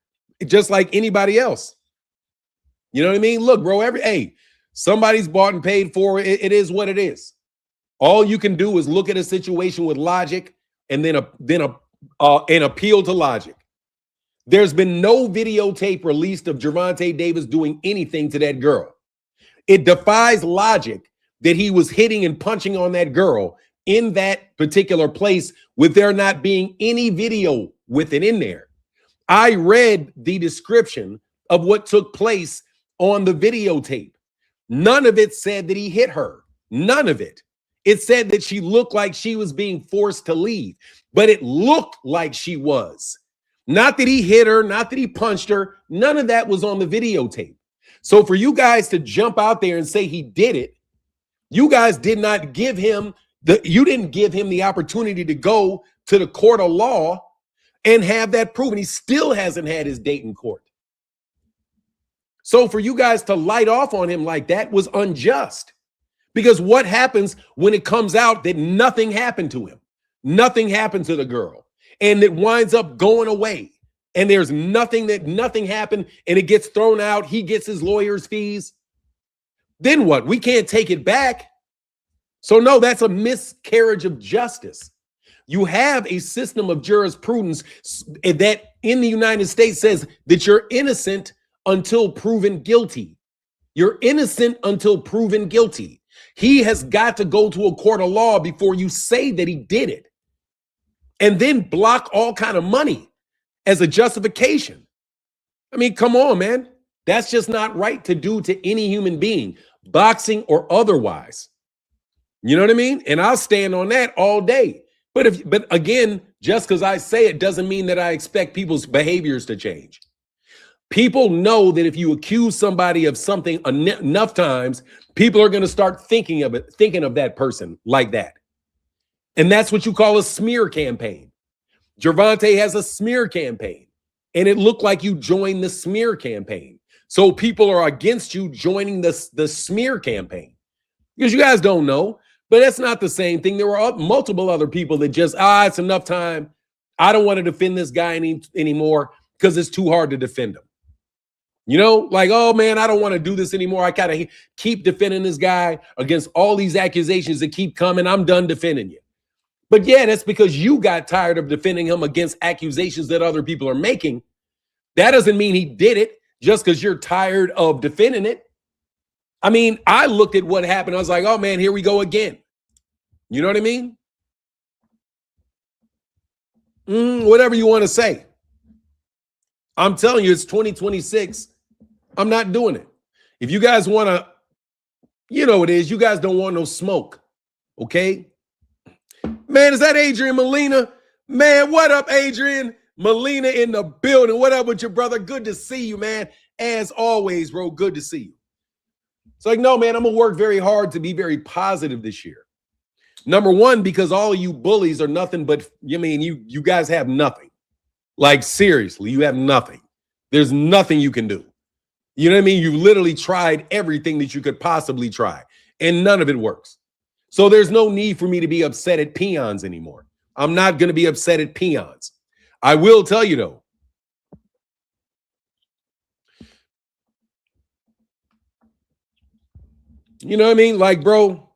just like anybody else. You know what I mean? Look, bro, somebody's bought and paid for it. It is what it is. All you can do is look at a situation with logic and then an appeal to logic. There's been no videotape released of Gervonta Davis doing anything to that girl. It defies logic that he was hitting and punching on that girl in that particular place with there not being any video with it in there. I read the description of what took place on the videotape. None of it said that he hit her. None of it. It said that she looked like she was being forced to leave, but it looked like she was. Not that he hit her, not that he punched her. None of that was on the videotape. So for you guys to jump out there and say he did it, you guys did not give him you didn't give him the opportunity to go to the court of law and have that proven. He still hasn't had his date in court. So for you guys to light off on him like that was unjust. Because what happens when it comes out that nothing happened to him? Nothing happened to the girl. And it winds up going away. And there's nothing happened, and it gets thrown out. He gets his lawyer's fees. Then what? We can't take it back. So no, that's a miscarriage of justice. You have a system of jurisprudence that in the United States says that you're innocent until proven guilty. You're innocent until proven guilty. He has got to go to a court of law before you say that he did it. And then block all kind of money as a justification. I mean, come on, man. That's just not right to do to any human being, boxing or otherwise. You know what I mean? And I'll stand on that all day. But again, just because I say it doesn't mean that I expect people's behaviors to change. People know that if you accuse somebody of something enough times, people are going to start thinking of that person like that. And that's what you call a smear campaign. Gervonta has a smear campaign, and it looked like you joined the smear campaign. So people are against you joining the smear campaign because you guys don't know, but that's not the same thing. There were multiple other people that just, it's enough time. I don't want to defend this guy anymore because it's too hard to defend him. You know, like, oh man, I don't want to do this anymore. I gotta keep defending this guy against all these accusations that keep coming. I'm done defending you. But yeah, that's because you got tired of defending him against accusations that other people are making. That doesn't mean he did it just because you're tired of defending it. I mean, I looked at what happened. I was like, oh man, here we go again. You know what I mean? Whatever you want to say. I'm telling you, it's 2026. I'm not doing it. If you guys want to, you know what it is. You guys don't want no smoke. Okay? Man, is that Adrian Molina? Man, what up, Adrian? Molina in the building. What up with your brother? Good to see you, man. As always, bro, good to see you. It's like, no, man, I'm going to work very hard to be very positive this year. Number one, because all of you bullies are nothing but, you guys have nothing. Like, seriously, you have nothing. There's nothing you can do. You know what I mean? You've literally tried everything that you could possibly try, and none of it works. So there's no need for me to be upset at peons anymore. I'm not going to be upset at peons. I will tell you, though. You know what I mean? Like, bro,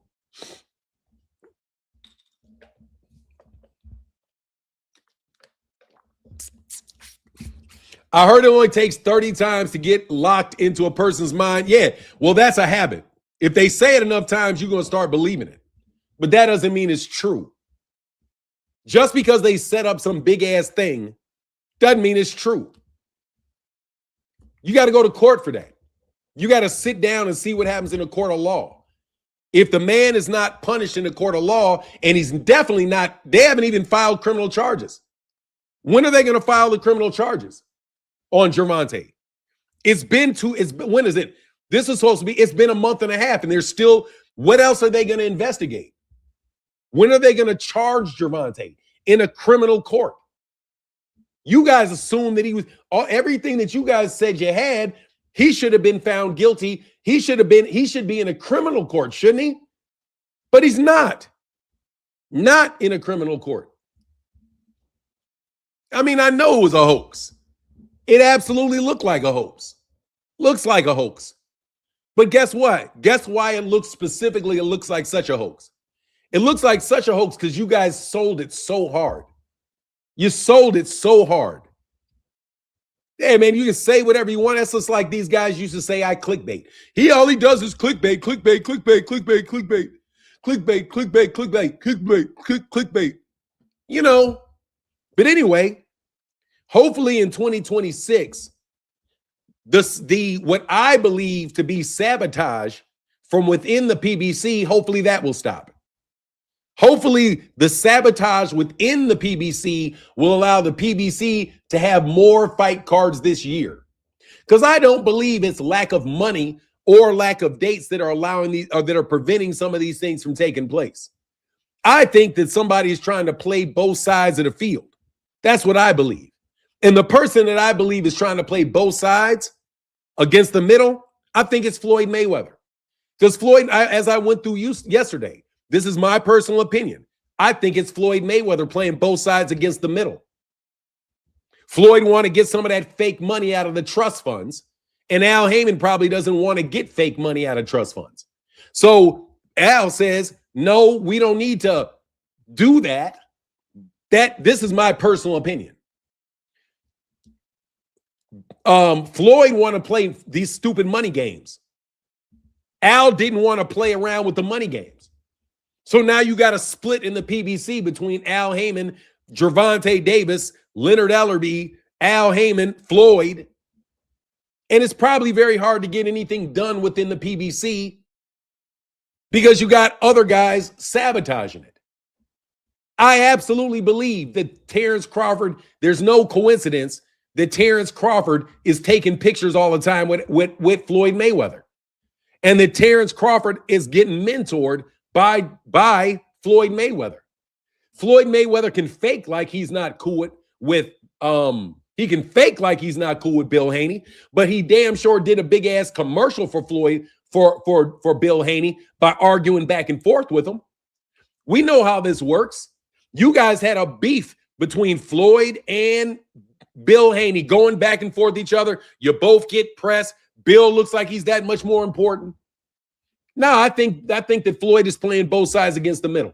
I heard it only takes 30 times to get locked into a person's mind. Yeah, well, that's a habit. If they say it enough times, you're going to start believing it. But that doesn't mean it's true. Just because they set up some big-ass thing doesn't mean it's true. You got to go to court for that. You got to sit down and see what happens in a court of law. If the man is not punished in a court of law, and he's definitely not, they haven't even filed criminal charges. When are they going to file the criminal charges on Gervonta? When is it? This is supposed to be, it's been a month and a half, and there's still, what else are they going to investigate? When are they going to charge Gervonta in a criminal court? You guys assume that everything that you guys said you had, he should have been found guilty. He should be in a criminal court, shouldn't he? But he's not. Not in a criminal court. I mean, I know it was a hoax. It absolutely looked like a hoax. Looks like a hoax. But guess what? Guess why it looks like such a hoax? It looks like such a hoax because you guys sold it so hard. You sold it so hard. Hey, man, you can say whatever you want. That's just like these guys used to say, I clickbait. All he does is clickbait, clickbait, clickbait, clickbait, clickbait, clickbait, clickbait, clickbait, clickbait, clickbait. You know, but anyway, hopefully in 2026, what I believe to be sabotage from within the PBC, hopefully that will stop. Hopefully the sabotage within the PBC will allow the PBC to have more fight cards this year. Because I don't believe it's lack of money or lack of dates that are that are preventing some of these things from taking place. I think that somebody is trying to play both sides of the field. That's what I believe. And the person that I believe is trying to play both sides against the middle, I think it's Floyd Mayweather. Because Floyd, as I went through yesterday, this is my personal opinion. I think it's Floyd Mayweather playing both sides against the middle. Floyd want to get some of that fake money out of the trust funds, and Al Haymon probably doesn't want to get fake money out of trust funds. So Al says, no, we don't need to do that. This is my personal opinion. Floyd want to play these stupid money games. Al didn't want to play around with the money games. So now you got a split in the PBC between Al Haymon, Gervonta Davis, Leonard Ellerbe, Al Haymon, Floyd. And it's probably very hard to get anything done within the PBC because you got other guys sabotaging it. I absolutely believe that Terence Crawford, there's no coincidence that Terence Crawford is taking pictures all the time with Floyd Mayweather. And that Terence Crawford is getting mentored by Floyd Mayweather. Floyd Mayweather can fake like he's not cool with he can fake like he's not cool with Bill Haney, but he damn sure did a big ass commercial for Floyd for Bill Haney by arguing back and forth with him. We know how this works. You guys had a beef between Floyd and Bill Haney going back and forth each other. You both get pressed. Bill looks like he's that much more important. No, I think that Floyd is playing both sides against the middle.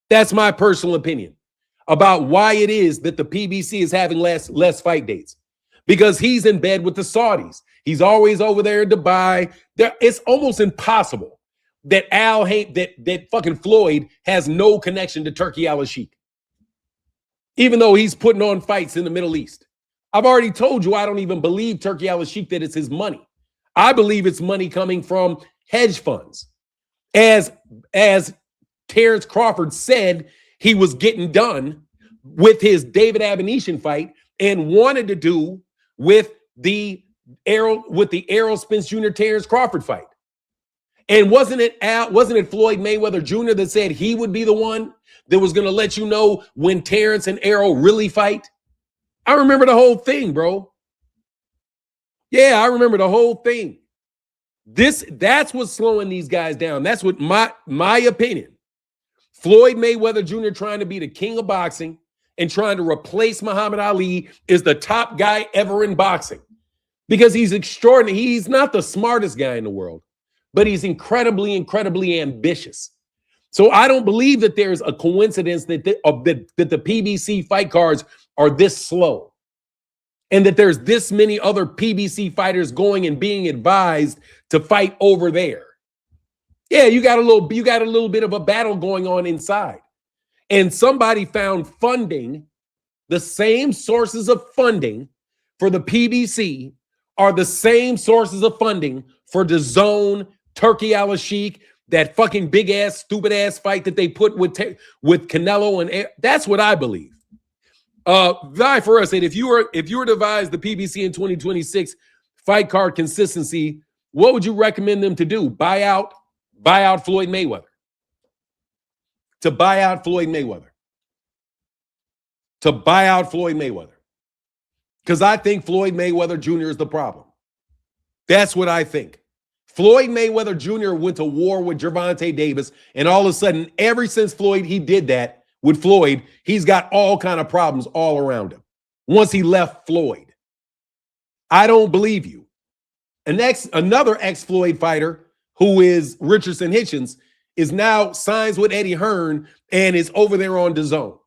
That's my personal opinion about why it is that the PBC is having less fight dates. Because he's in bed with the Saudis. He's always over there in Dubai. It's almost impossible that that fucking Floyd has no connection to Turki Al-Sheikh. Even though he's putting on fights in the Middle East. I've already told you I don't even believe Turki Al-Sheikh that it's his money. I believe it's money coming from hedge funds. As Terence Crawford said, he was getting done with his David Abination fight and wanted to do with the Errol Spence Jr. Terence Crawford fight. And wasn't it Floyd Mayweather Jr. that said he would be the one that was going to let you know when Terence and Errol really fight? I remember the whole thing, bro. Yeah, I remember the whole thing. That's what's slowing these guys down. That's what my opinion. Floyd Mayweather Jr. trying to be the king of boxing and trying to replace Muhammad Ali is the top guy ever in boxing because he's extraordinary. He's not the smartest guy in the world, but he's incredibly, incredibly ambitious. So I don't believe that there's a coincidence that the PBC fight cards are this slow and that there's this many other PBC fighters going and being advised to fight over there. Yeah, you got a little bit of a battle going on inside. And somebody found funding, the same sources of funding for the PBC are the same sources of funding for the Zone, Turki Al-Sheikh, that fucking big ass, stupid ass fight that they put with Canelo, and that's what I believe. Vi for us said, if you were to devise the PBC in 2026 fight card consistency, what would you recommend them to do? Buy out Floyd Mayweather. To buy out Floyd Mayweather. To buy out Floyd Mayweather. Because I think Floyd Mayweather Jr. is the problem. That's what I think. Floyd Mayweather Jr. went to war with Gervonta Davis, and all of a sudden, ever since he did that with Floyd, he's got all kind of problems all around him. Once he left Floyd. I don't believe you. Another ex-Floyd fighter who is Richardson Hitchens is now signs with Eddie Hearn and is over there on DAZN.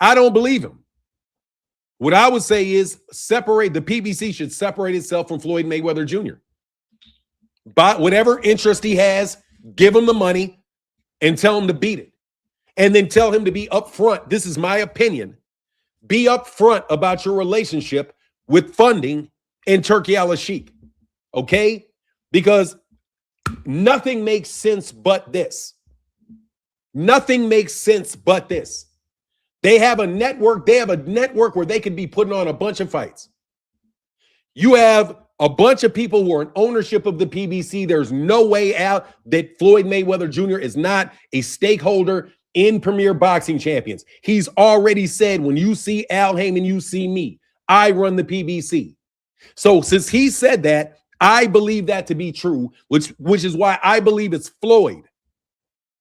I don't believe him. What I would say is the PBC should separate itself from Floyd Mayweather Jr. But whatever interest he has, give him the money and tell him to beat it. And then tell him to be upfront. This is my opinion. Be upfront about your relationship with funding and Turki Al-Sheikh. Okay? Because nothing makes sense but this. Nothing makes sense but this. They have a network. They have a network where they could be putting on a bunch of fights. You have a bunch of people who are in ownership of the PBC. There's no way out that Floyd Mayweather Jr. is not a stakeholder in Premier Boxing Champions. He's already said, when you see Al Haymon, you see me. I run the PBC. So since he said that, I believe that to be true, which is why I believe it's Floyd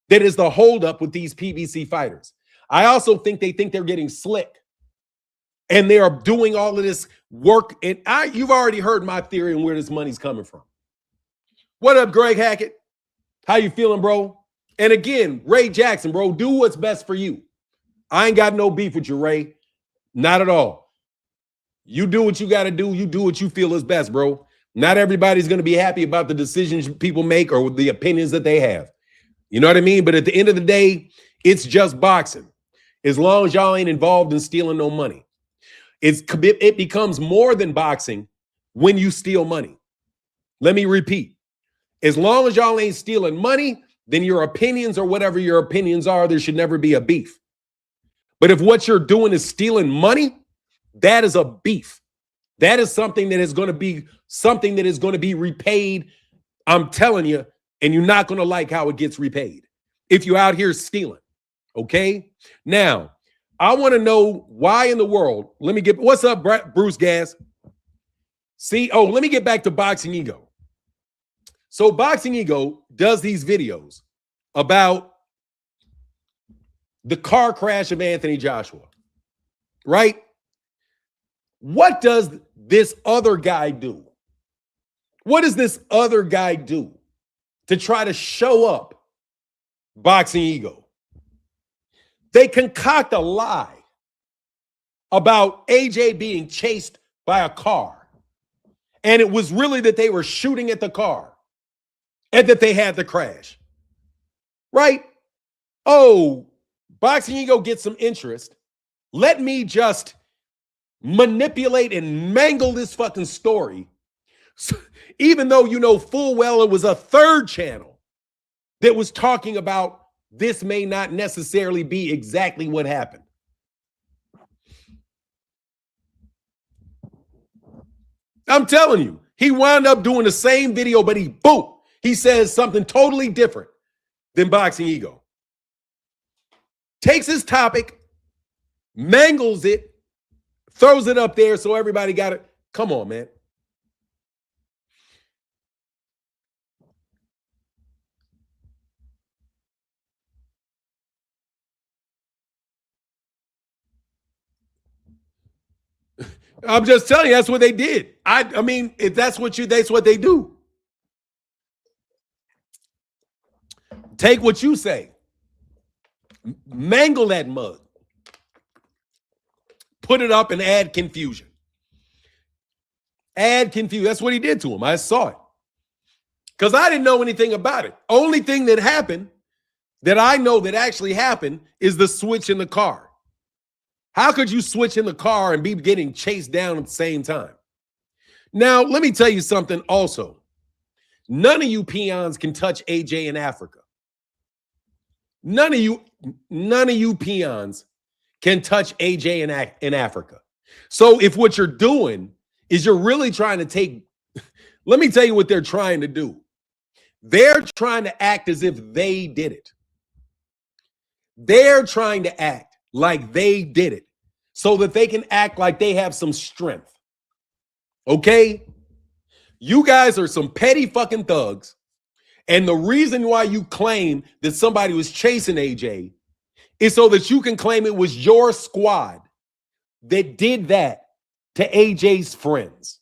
that is the holdup with these PBC fighters. I also think they think they're getting slick. And they are doing all of this work. And you've already heard my theory on where this money's coming from. What up, Greg Hackett? How you feeling, bro? And again, Ray Jackson, bro, do what's best for you. I ain't got no beef with you, Ray. Not at all. You do what you got to do. You do what you feel is best, bro. Not everybody's going to be happy about the decisions people make or the opinions that they have. You know what I mean? But at the end of the day, it's just boxing. As long as y'all ain't involved in stealing no money. It becomes more than boxing when you steal money. Let me repeat. As long as y'all ain't stealing money, then your opinions or whatever your opinions are, there should never be a beef. But if what you're doing is stealing money, that is a beef. That is something that is going to be repaid. I'm telling you, and you're not going to like how it gets repaid if you're out here stealing. Okay? Now, I want to know why in the world. What's up, Bruce Gas? Let me get back to Boxing Ego. So Boxing Ego does these videos about the car crash of Anthony Joshua, right? What does this other guy do? What does this other guy do to try to show up Boxing Ego? They concoct a lie about AJ being chased by a car. And it was really that they were shooting at the car and that they had the crash. Right? Oh, Boxing Ego gets some interest. Let me just manipulate and mangle this fucking story. So, even though you know full well it was a third channel that was talking about this may not necessarily be exactly what happened. I'm telling you, he wound up doing the same video, but he says something totally different than Boxing Ego. Takes his topic, mangles it, throws it up there so everybody got it. Come on, man. I'm just telling you, that's what they did. I mean, if that's what they do. Take what you say, mangle that mug, put it up and add confusion. Add confusion. That's what he did to him. I saw it. Because I didn't know anything about it. Only thing that happened, that I know that actually happened, is the switch in the car. How could you switch in the car and be getting chased down at the same time? Now, let me tell you something also. None of you peons can touch AJ in Africa. None of you peons can touch AJ in Africa. So if what you're doing is you're really trying to take, let me tell you what they're trying to do. They're trying to act as if they did it. They're trying to act like they did it so that they can act like they have some strength. Okay? You guys are some petty fucking thugs. And the reason why you claim that somebody was chasing AJ is so that you can claim it was your squad that did that to AJ's friends.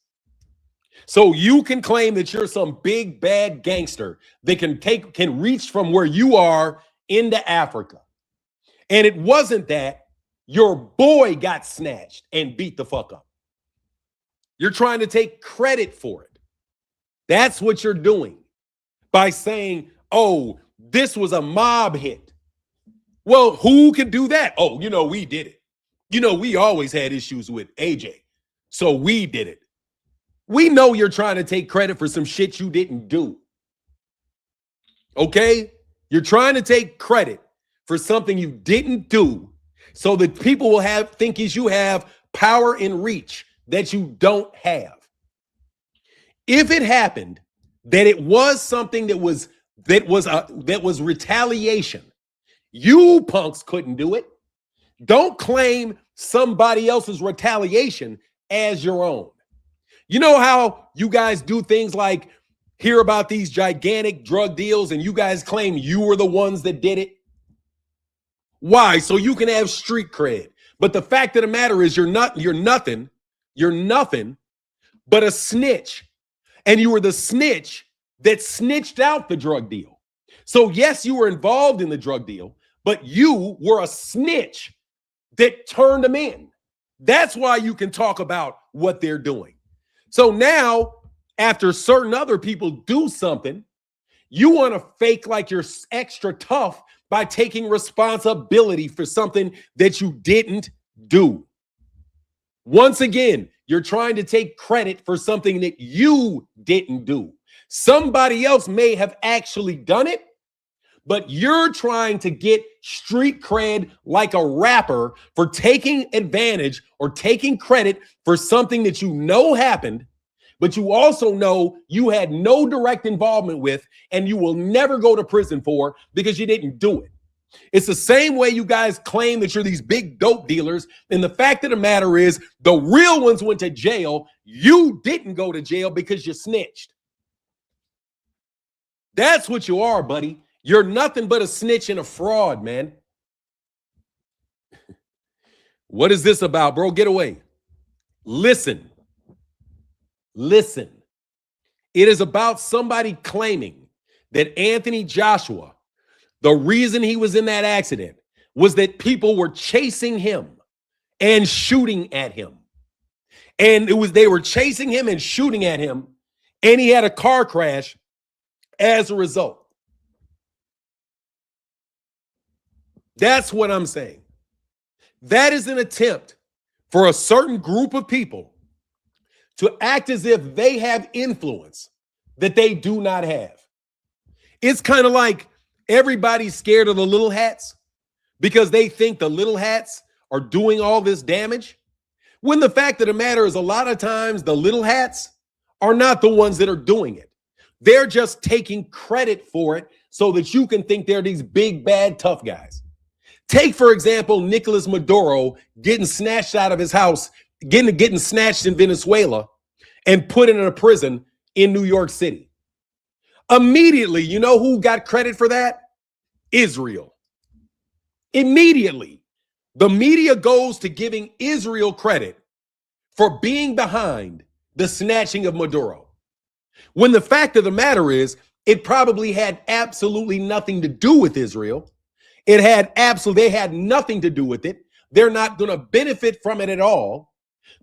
So you can claim that you're some big bad gangster that can reach from where you are into Africa. And it wasn't that your boy got snatched and beat the fuck up. You're trying to take credit for it. That's what you're doing by saying, oh, this was a mob hit. Well, who could do that? Oh, we did it. We always had issues with AJ, so we did it. We know you're trying to take credit for some shit you didn't do. Okay? You're trying to take credit for something you didn't do so that people will think you have power and reach that you don't have. If it happened that it was something that was retaliation, you punks couldn't do it. Don't claim somebody else's retaliation as your own. You know how you guys do things like hear about these gigantic drug deals and you guys claim you were the ones that did it? Why? So you can have street cred. But the fact of the matter is you're nothing but a snitch. And you were the snitch that snitched out the drug deal. So yes, you were involved in the drug deal, but you were a snitch that turned them in. That's why you can talk about what they're doing. So now, after certain other people do something, you want to fake like you're extra tough by taking responsibility for something that you didn't do. Once again, you're trying to take credit for something that you didn't do. Somebody else may have actually done it, but you're trying to get street cred like a rapper for taking advantage or taking credit for something that you know happened, but you also know you had no direct involvement with and you will never go to prison for because you didn't do it. It's the same way you guys claim that you're these big dope dealers. And the fact of the matter is, the real ones went to jail. You didn't go to jail because you snitched. That's what you are, buddy. You're nothing but a snitch and a fraud, man. What is this about, bro? Get away. Listen. Listen. It is about somebody claiming that Anthony Joshua, the reason he was in that accident was that people were chasing him and shooting at him. And they were chasing him and shooting at him, and he had a car crash as a result. That's what I'm saying. That is an attempt for a certain group of people to act as if they have influence that they do not have. It's kind of like everybody's scared of the little hats because they think the little hats are doing all this damage. When the fact of the matter is, a lot of times the little hats are not the ones that are doing it. They're just taking credit for it so that you can think they're these big, bad, tough guys. Take, for example, Nicolas Maduro getting snatched out of his house, getting snatched in Venezuela and put in a prison in New York City. Immediately, you know who got credit for that? Israel. Immediately, the media goes to giving Israel credit for being behind the snatching of Maduro. When the fact of the matter is, it probably had absolutely nothing to do with Israel. They had nothing to do with it. They're not going to benefit from it at all.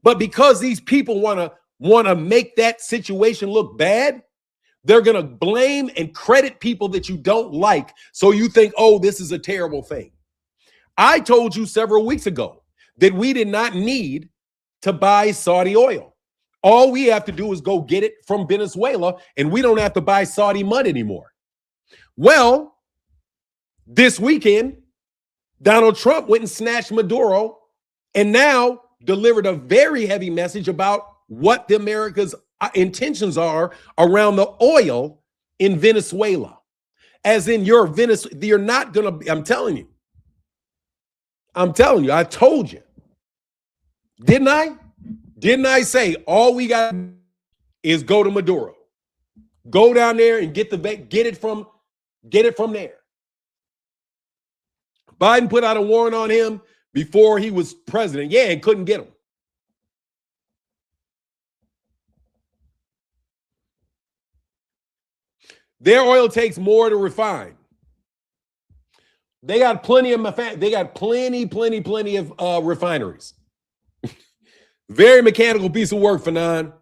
But because these people want to make that situation look bad, they're going to blame and credit people that you don't like. So you think, oh, this is a terrible thing. I told you several weeks ago that we did not need to buy Saudi oil. All we have to do is go get it from Venezuela, and we don't have to buy Saudi mud anymore. Well, this weekend, Donald Trump went and snatched Maduro and now delivered a very heavy message about what the America's intentions are around the oil in Venezuela. As in, you're not going to, I'm telling you, I told you. Didn't I? Didn't I say all we got is go to Maduro? Go down there and get it from there. Biden put out a warrant on him before he was president. Yeah, and couldn't get him. Their oil takes more to refine. They got plenty of refineries. Very mechanical piece of work, Fanon.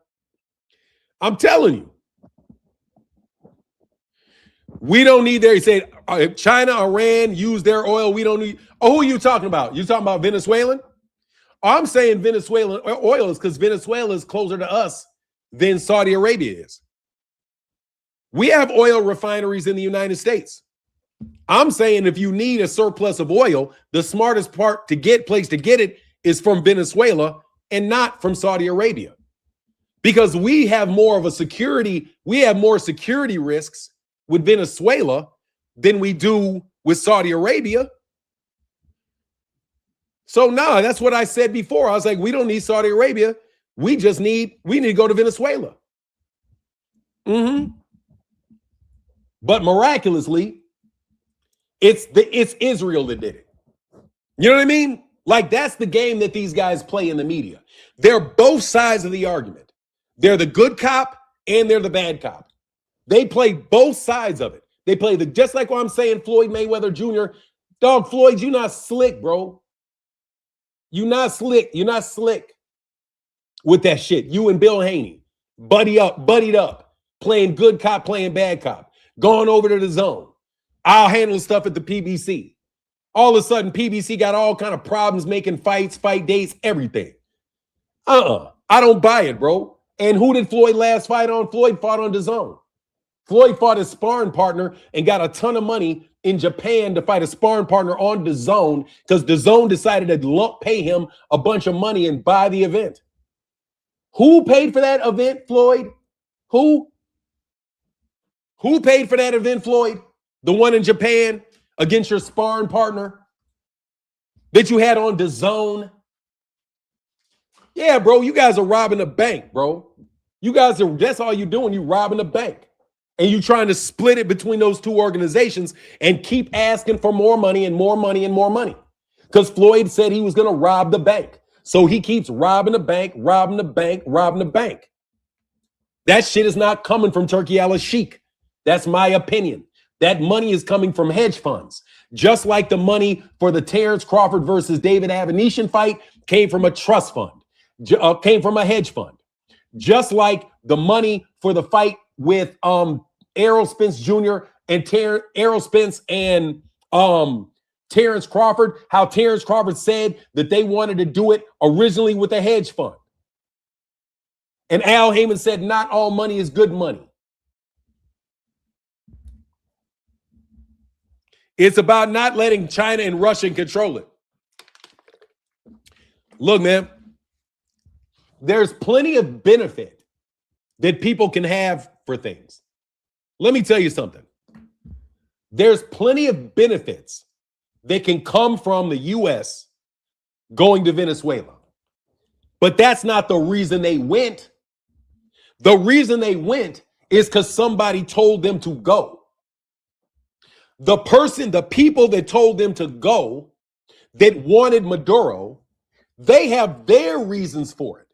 I'm telling you. We don't need their, he said, if China, Iran use their oil, we don't need. Oh, who are you talking about? You talking about Venezuelan? I'm saying Venezuelan oil is because Venezuela is closer to us than Saudi Arabia is. We have oil refineries in the United States. I'm saying if you need a surplus of oil, the smartest place to get it is from Venezuela and not from Saudi Arabia. Because we have more security risks with Venezuela than we do with Saudi Arabia. So no, that's what I said before. I was like, we don't need Saudi Arabia. We need to go to Venezuela. But miraculously, it's Israel that did it. You know what I mean? Like, that's the game that these guys play in the media. They're both sides of the argument. They're the good cop and they're the bad cop. They play both sides of it. They play just like what I'm saying, Floyd Mayweather Jr. Dog, Floyd, you're not slick, bro. You're not slick. You're not slick. with that shit. You and Bill Haney, buddied up, playing good cop, playing bad cop, going over to the zone. I'll handle stuff at the PBC. All of a sudden, PBC got all kind of problems making fights, fight dates, everything. I don't buy it, bro. And who did Floyd last fight on? Floyd fought on the zone. Floyd fought his sparring partner and got a ton of money in Japan to fight a sparring partner on the zone because the zone decided to pay him a bunch of money and buy the event. Who paid for that event, Floyd? Who paid for that event, Floyd? The one in Japan against your sparring partner that you had on the zone? Yeah, bro, you guys are robbing a bank, bro. That's all you're doing. You robbing a bank. And you trying to split it between those two organizations and keep asking for more money and more money and more money. Because Floyd said he was going to rob the bank. So he keeps robbing the bank, robbing the bank, robbing the bank. That shit is not coming from Turkey al-Sheikh. That's my opinion. That money is coming from hedge funds. Just like the money for the Terence Crawford versus David Avenetian fight came from a trust fund, came from a hedge fund. Just like the money for the fight with Errol Spence Jr. and Errol Spence and Terence Crawford, how Terence Crawford said that they wanted to do it originally with a hedge fund. And Al Haymon said, not all money is good money. It's about not letting China and Russia control it. Look, man, there's plenty of benefit that people can have for things. Let me tell you something. There's plenty of benefits that can come from the U.S. going to Venezuela. But that's not the reason they went. The reason they went is because somebody told them to go. The people that told them to go, that wanted Maduro, they have their reasons for it.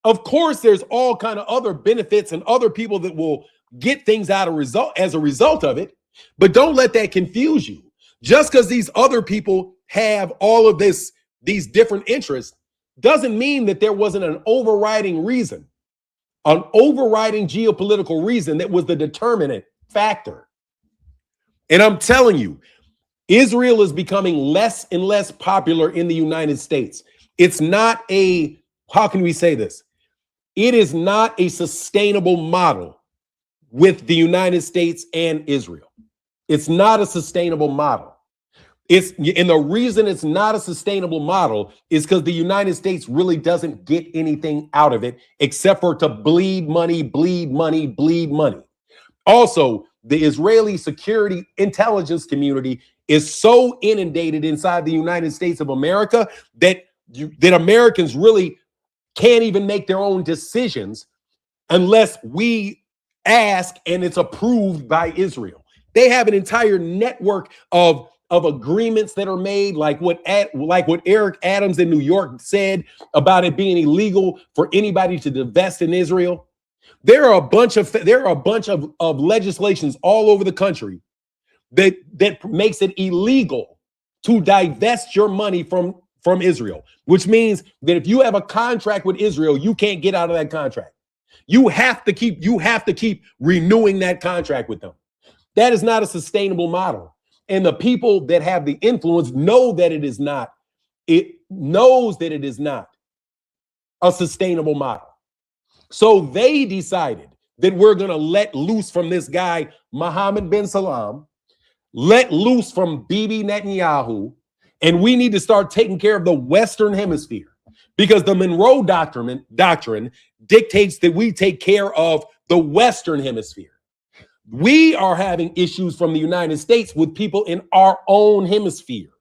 Of course, there's all kind of other benefits and other people that will get things as a result of it. But don't let that confuse you. Just because these other people have all of these different interests doesn't mean that there wasn't an overriding reason, an overriding geopolitical reason that was the determinant factor. And I'm telling you, Israel is becoming less and less popular in the United States. It's not how can we say this? It is not a sustainable model with the United States and Israel. It's not a sustainable model. And the reason it's not a sustainable model is because the United States really doesn't get anything out of it except for to bleed money, bleed money, bleed money. Also, the Israeli security intelligence community is so inundated inside the United States of America that Americans really can't even make their own decisions unless we ask and it's approved by Israel. They have an entire network of agreements that are made, like what Eric Adams in New York said about it being illegal for anybody to divest in Israel. There are a bunch of legislations all over the country that makes it illegal to divest your money from Israel, which means that if you have a contract with Israel, you can't get out of that contract. You have to keep renewing that contract with them. That is not a sustainable model. And the people that have the influence know that it is not. It knows that it is not a sustainable model. So they decided that we're going to let loose from this guy, Mohammed bin Salman, let loose from Bibi Netanyahu, and we need to start taking care of the Western Hemisphere because the Monroe Doctrine dictates that we take care of the Western Hemisphere. We are having issues from the United States with people in our own hemisphere.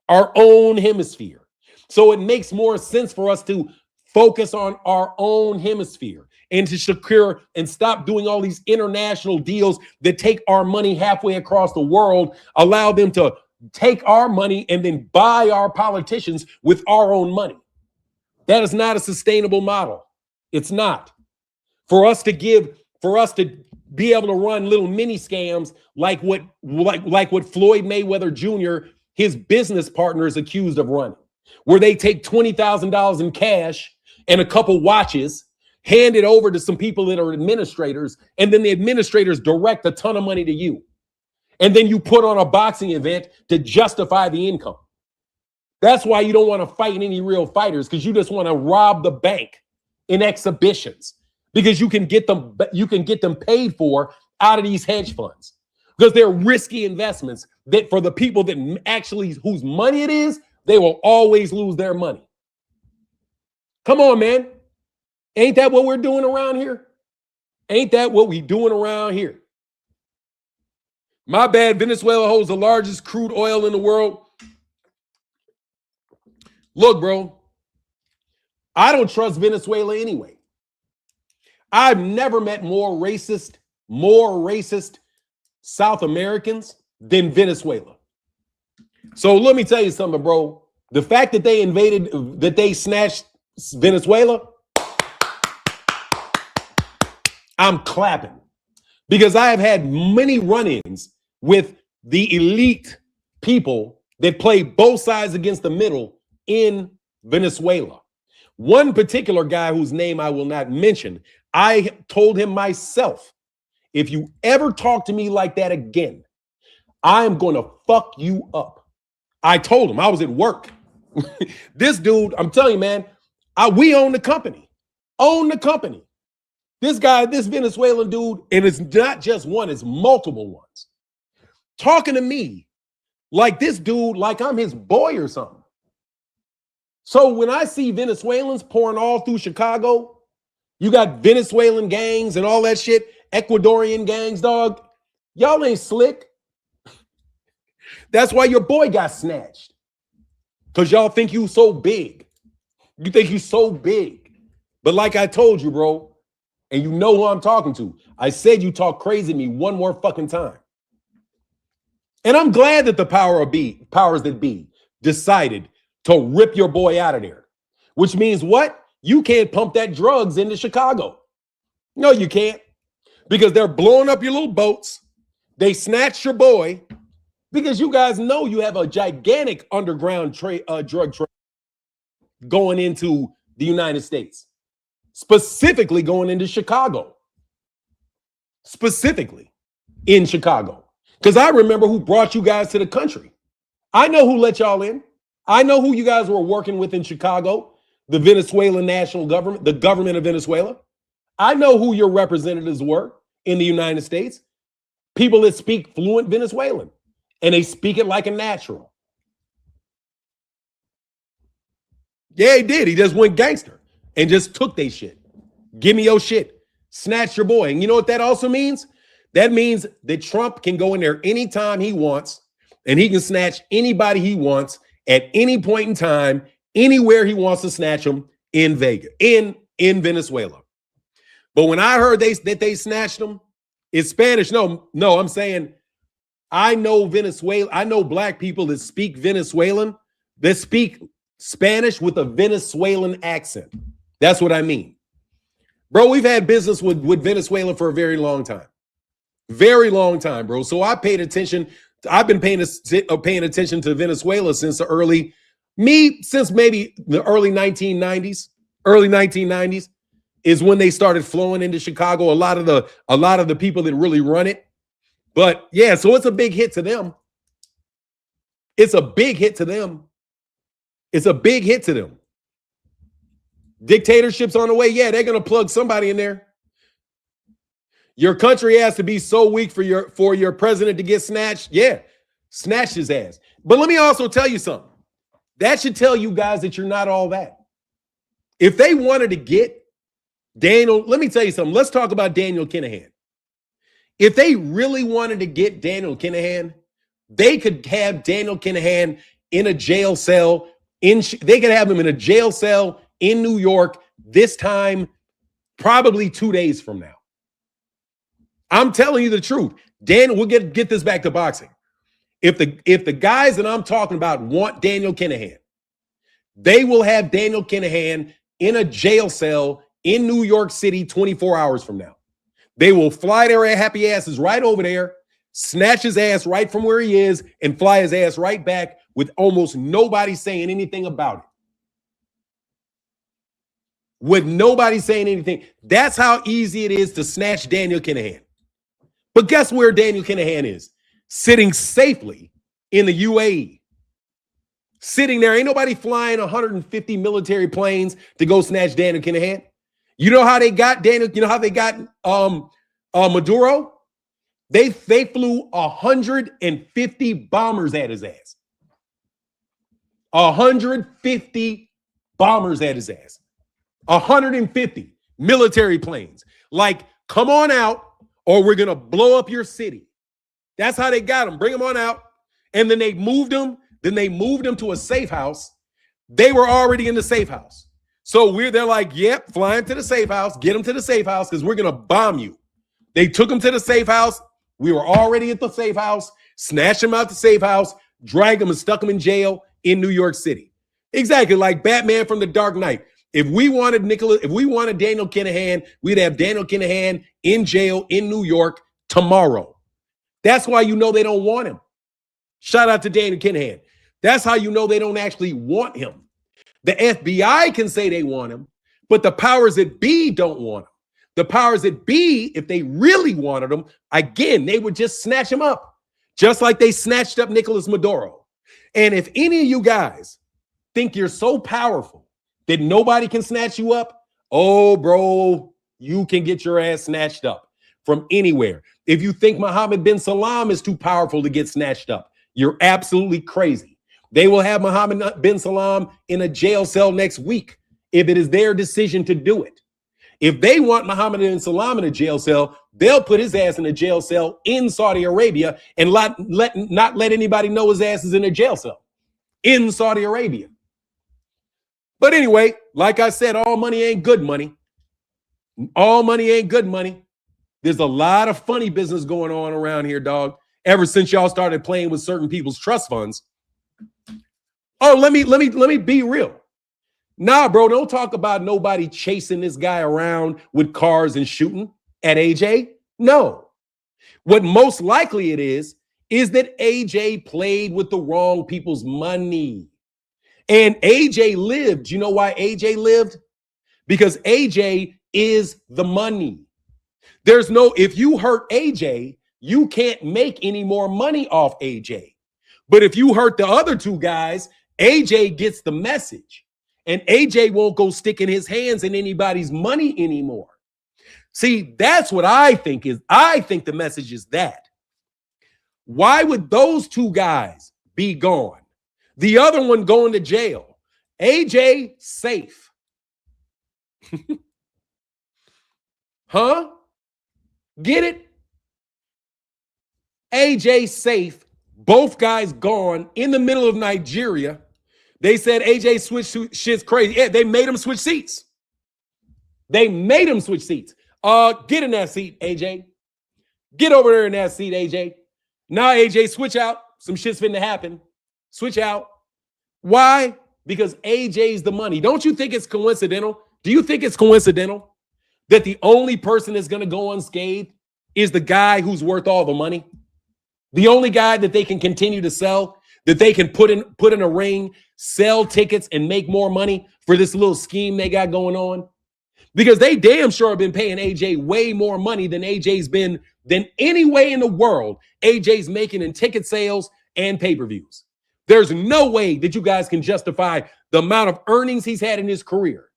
Our own hemisphere. So it makes more sense for us to focus on our own hemisphere and to secure and stop doing all these international deals that take our money halfway across the world, allow them to take our money and then buy our politicians with our own money. That is not a sustainable model. It's not. For us to be able to run little mini scams like what Floyd Mayweather Jr., his business partner, is accused of running, where they take $20,000 in cash and a couple watches, hand it over to some people that are administrators, and then the administrators direct a ton of money to you. And then you put on a boxing event to justify the income. That's why you don't want to fight any real fighters, because you just want to rob the bank in exhibitions, because you can get them paid for out of these hedge funds, because they're risky investments that for the people that actually whose money it is, they will always lose their money. Come on, man. Ain't that what we're doing around here? Ain't that what we doing around here? My bad, Venezuela holds the largest crude oil in the world. Look, bro, I don't trust Venezuela anyway. I've never met more racist South Americans than Venezuela. So let me tell you something, bro. The fact that they snatched Venezuela, I'm clapping, because I have had many run-ins with the elite people that play both sides against the middle in Venezuela. One particular guy whose name I will not mention, I told him myself, if you ever talk to me like that again, I'm going to fuck you up. I told him, I was at work. This dude, I'm telling you, man, we own the company. Own the company. This guy, this Venezuelan dude, and it's not just one, it's multiple ones, talking to me like this dude, like I'm his boy or something. So when I see Venezuelans pouring all through Chicago, you got Venezuelan gangs and all that shit, Ecuadorian gangs, dog. Y'all ain't slick. That's why your boy got snatched. Because y'all think you so big. You think you so big. But like I told you, bro, and you know who I'm talking to, I said you talk crazy to me one more fucking time. And I'm glad that the powers that be decided to rip your boy out of there. Which means what? You can't pump that drugs into Chicago. No, you can't. Because they're blowing up your little boats. They snatched your boy. Because you guys know you have a gigantic underground drug trade going into the United States. Specifically going into Chicago. Specifically in Chicago. Because I remember who brought you guys to the country. I know who let y'all in. I know who you guys were working with in Chicago. The Venezuelan national government, the government of Venezuela. I know who your representatives were in the United States. People that speak fluent Venezuelan. And they speak it like a natural. Yeah, he did. He just went gangster and just took their shit. Give me your shit. Snatch your boy. And you know what that also means? That means that Trump can go in there anytime he wants, and he can snatch anybody he wants at any point in time, anywhere he wants to snatch them in Vegas, in Venezuela. But when I heard that they snatched them, it's Spanish. No, I'm saying I know Venezuela. I know black people that speak Venezuelan, that speak Spanish with a Venezuelan accent. That's what I mean. Bro, we've had business with Venezuela for a very long time. Very long time, bro. So I paid attention. I've been paying attention to Venezuela since maybe the early 1990s. Early 1990s is when they started flowing into Chicago. A lot of the people that really run it. But yeah, so it's a big hit to them. It's a big hit to them. It's a big hit to them. Dictatorship's on the way. Yeah, they're going to plug somebody in there. Your country has to be so weak for your president to get snatched. Yeah, snatch his ass. But let me also tell you something. That should tell you guys that you're not all that. If they wanted to get Daniel, let me tell you something. Let's talk about Daniel Kinahan. If they really wanted to get Daniel Kinahan, they could have Daniel Kinahan in a jail cell. They could have him in a jail cell in New York this time, probably 2 days from now. I'm telling you the truth. Daniel, we'll get this back to boxing. If the guys that I'm talking about want Daniel Kinahan, they will have Daniel Kinahan in a jail cell in New York City 24 hours from now. They will fly their happy asses right over there, snatch his ass right from where he is, and fly his ass right back with almost nobody saying anything about it. with nobody saying anything. That's how easy it is to snatch Daniel Kinahan. But guess where Daniel Kinahan is? Sitting safely in the UAE. Sitting there. Ain't nobody flying 150 military planes to go snatch Daniel Kinahan. You know how they got Daniel? You know how they got Maduro? They flew 150 bombers at his ass. 150 bombers at his ass. 150 military planes. Like, come on out or we're going to blow up your city. That's how they got him. Bring him on out. And then they moved him. Then they moved him to a safe house. They were already in the safe house. So they're like, yep, flying to the safe house. Get him to the safe house because we're going to bomb you. They took him to the safe house. We were already at the safe house. Snatched him out the safe house. Dragged him and stuck him in jail in New York City. Exactly like Batman from The Dark Knight. If we wanted Daniel Kinahan, we'd have Daniel Kinahan in jail in New York tomorrow. That's why you know they don't want him. Shout out to Daniel Kinahan. That's how you know they don't actually want him. The FBI can say they want him, but the powers that be don't want him. The powers that be, if they really wanted him, again, they would just snatch him up, just like they snatched up Nicolas Maduro. And if any of you guys think you're so powerful that nobody can snatch you up, oh, bro, you can get your ass snatched up from anywhere. If you think Mohammed bin Salman is too powerful to get snatched up, you're absolutely crazy. They will have Mohammed bin Salman in a jail cell next week if it is their decision to do it. If they want Mohammed bin Salman in a jail cell, they'll put his ass in a jail cell in Saudi Arabia and not let anybody know his ass is in a jail cell in Saudi Arabia. But anyway, like I said, all money ain't good money. All money ain't good money. There's a lot of funny business going on around here, dog. Ever since y'all started playing with certain people's trust funds. Oh, let me be real. Nah, bro, don't talk about nobody chasing this guy around with cars and shooting at AJ. No. What most likely it is that AJ played with the wrong people's money. And AJ lived. You know why AJ lived? Because AJ is the money. If you hurt AJ, you can't make any more money off AJ. But if you hurt the other two guys, AJ gets the message. And AJ won't go sticking his hands in anybody's money anymore. See, that's what I think the message is that. Why would those two guys be gone? The other one going to jail. AJ safe. Huh? Get it? AJ safe. Both guys gone in the middle of Nigeria. They said AJ switched shit's crazy. Yeah, they made him switch seats. Get in that seat, AJ. Get over there in that seat, AJ. Now, AJ, switch out. Some shit's finna happen. Switch out. Why? Because AJ's the money. Don't you think it's coincidental? Do you think it's coincidental that the only person that's going to go unscathed is the guy who's worth all the money? The only guy that they can continue to sell, that they can put in a ring, sell tickets, and make more money for this little scheme they got going on? Because they damn sure have been paying AJ way more money than any way in the world AJ's making in ticket sales and pay-per-views. There's no way that you guys can justify the amount of earnings he's had in his career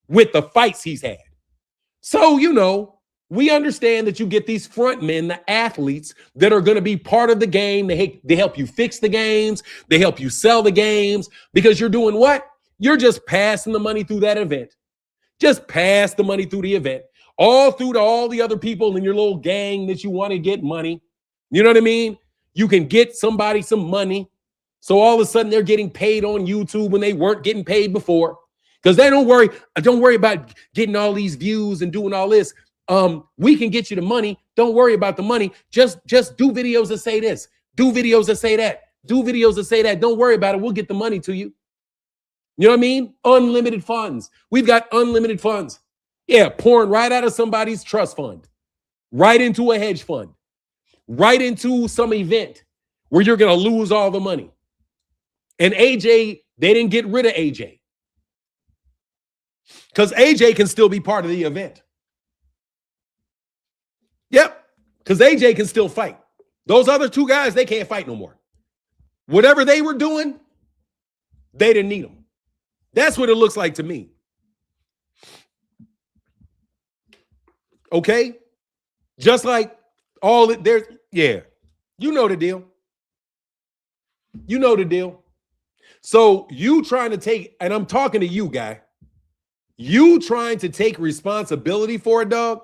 with the fights he's had. So, we understand that you get these front men, the athletes that are going to be part of the game. They help you fix the games. They help you sell the games because you're doing what? You're just passing the money through that event. Just pass the money through the event, all through to all the other people in your little gang that you want to get money. You know what I mean? You can get somebody some money. So all of a sudden they're getting paid on YouTube when they weren't getting paid before. Because they don't worry about getting all these views and doing all this. We can get you the money. Don't worry about the money. Just do videos that say this. Do videos that say that. Do videos that say that. Don't worry about it. We'll get the money to you. You know what I mean? Unlimited funds. We've got unlimited funds. Yeah, pouring right out of somebody's trust fund, right into a hedge fund, right into some event where you're going to lose all the money. And AJ, they didn't get rid of AJ. Because AJ can still be part of the event. Yep. Because AJ can still fight. Those other two guys, they can't fight no more. Whatever they were doing, they didn't need them. That's what it looks like to me. Okay? Just like all that there's, yeah. You know the deal. You know the deal. So you trying to take, and I'm talking to you, guy. You trying to take responsibility for it, dog.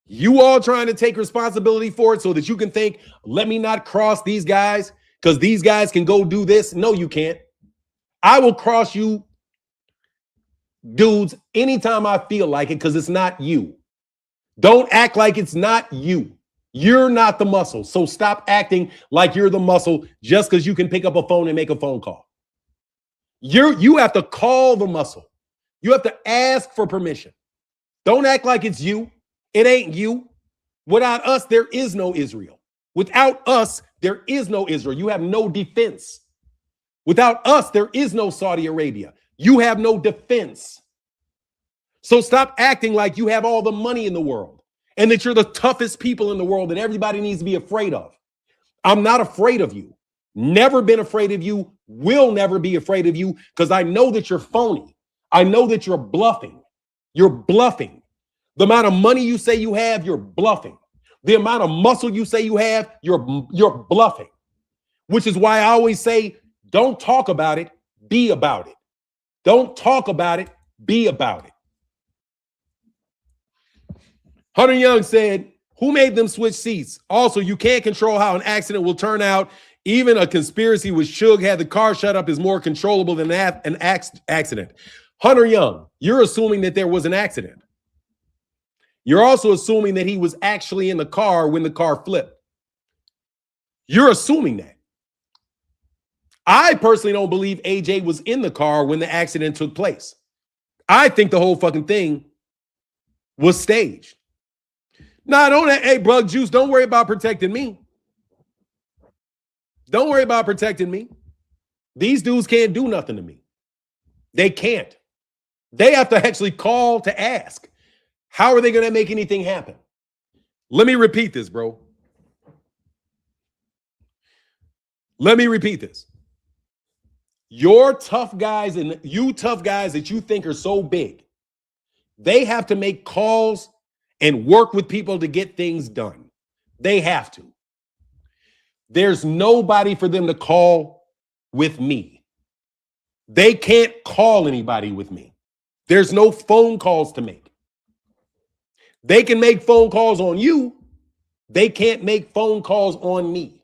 You all trying to take responsibility for it so that you can think, let me not cross these guys because these guys can go do this. No, you can't. I will cross you dudes anytime I feel like it because it's not you. Don't act like it's not you. You're not the muscle. So stop acting like you're the muscle just because you can pick up a phone and make a phone call. You have to call the muscle. You have to ask for permission. Don't act like it's you. It ain't you. Without us, there is no Israel. Without us, there is no Israel. You have no defense. Without us, there is no Saudi Arabia. You have no defense. So stop acting like you have all the money in the world and that you're the toughest people in the world that everybody needs to be afraid of. I'm not afraid of you. Never been afraid of you. Will never be afraid of you because I know that you're phony. I know that you're bluffing. You're bluffing. The amount of money you say you have, you're bluffing. The amount of muscle you say you have, you're bluffing. Which is why I always say, don't talk about it, be about it. Don't talk about it, be about it. Hunter Young said, who made them switch seats? Also, you can't control how an accident will turn out. Even a conspiracy with Suge had the car shut up is more controllable than an accident. Hunter Young, you're assuming that there was an accident. You're also assuming that he was actually in the car when the car flipped. You're assuming that. I personally don't believe AJ was in the car when the accident took place. I think the whole fucking thing was staged. Nah, don't, hey, Brug Juice, don't worry about protecting me. Don't worry about protecting me. These dudes can't do nothing to me. They can't. They have to actually call to ask. How are they going to make anything happen? Let me repeat this, bro. Let me repeat this. Your tough guys and you tough guys that you think are so big, they have to make calls and work with people to get things done. They have to. There's nobody for them to call with me. They can't call anybody with me. There's no phone calls to make. They can make phone calls on you. They can't make phone calls on me.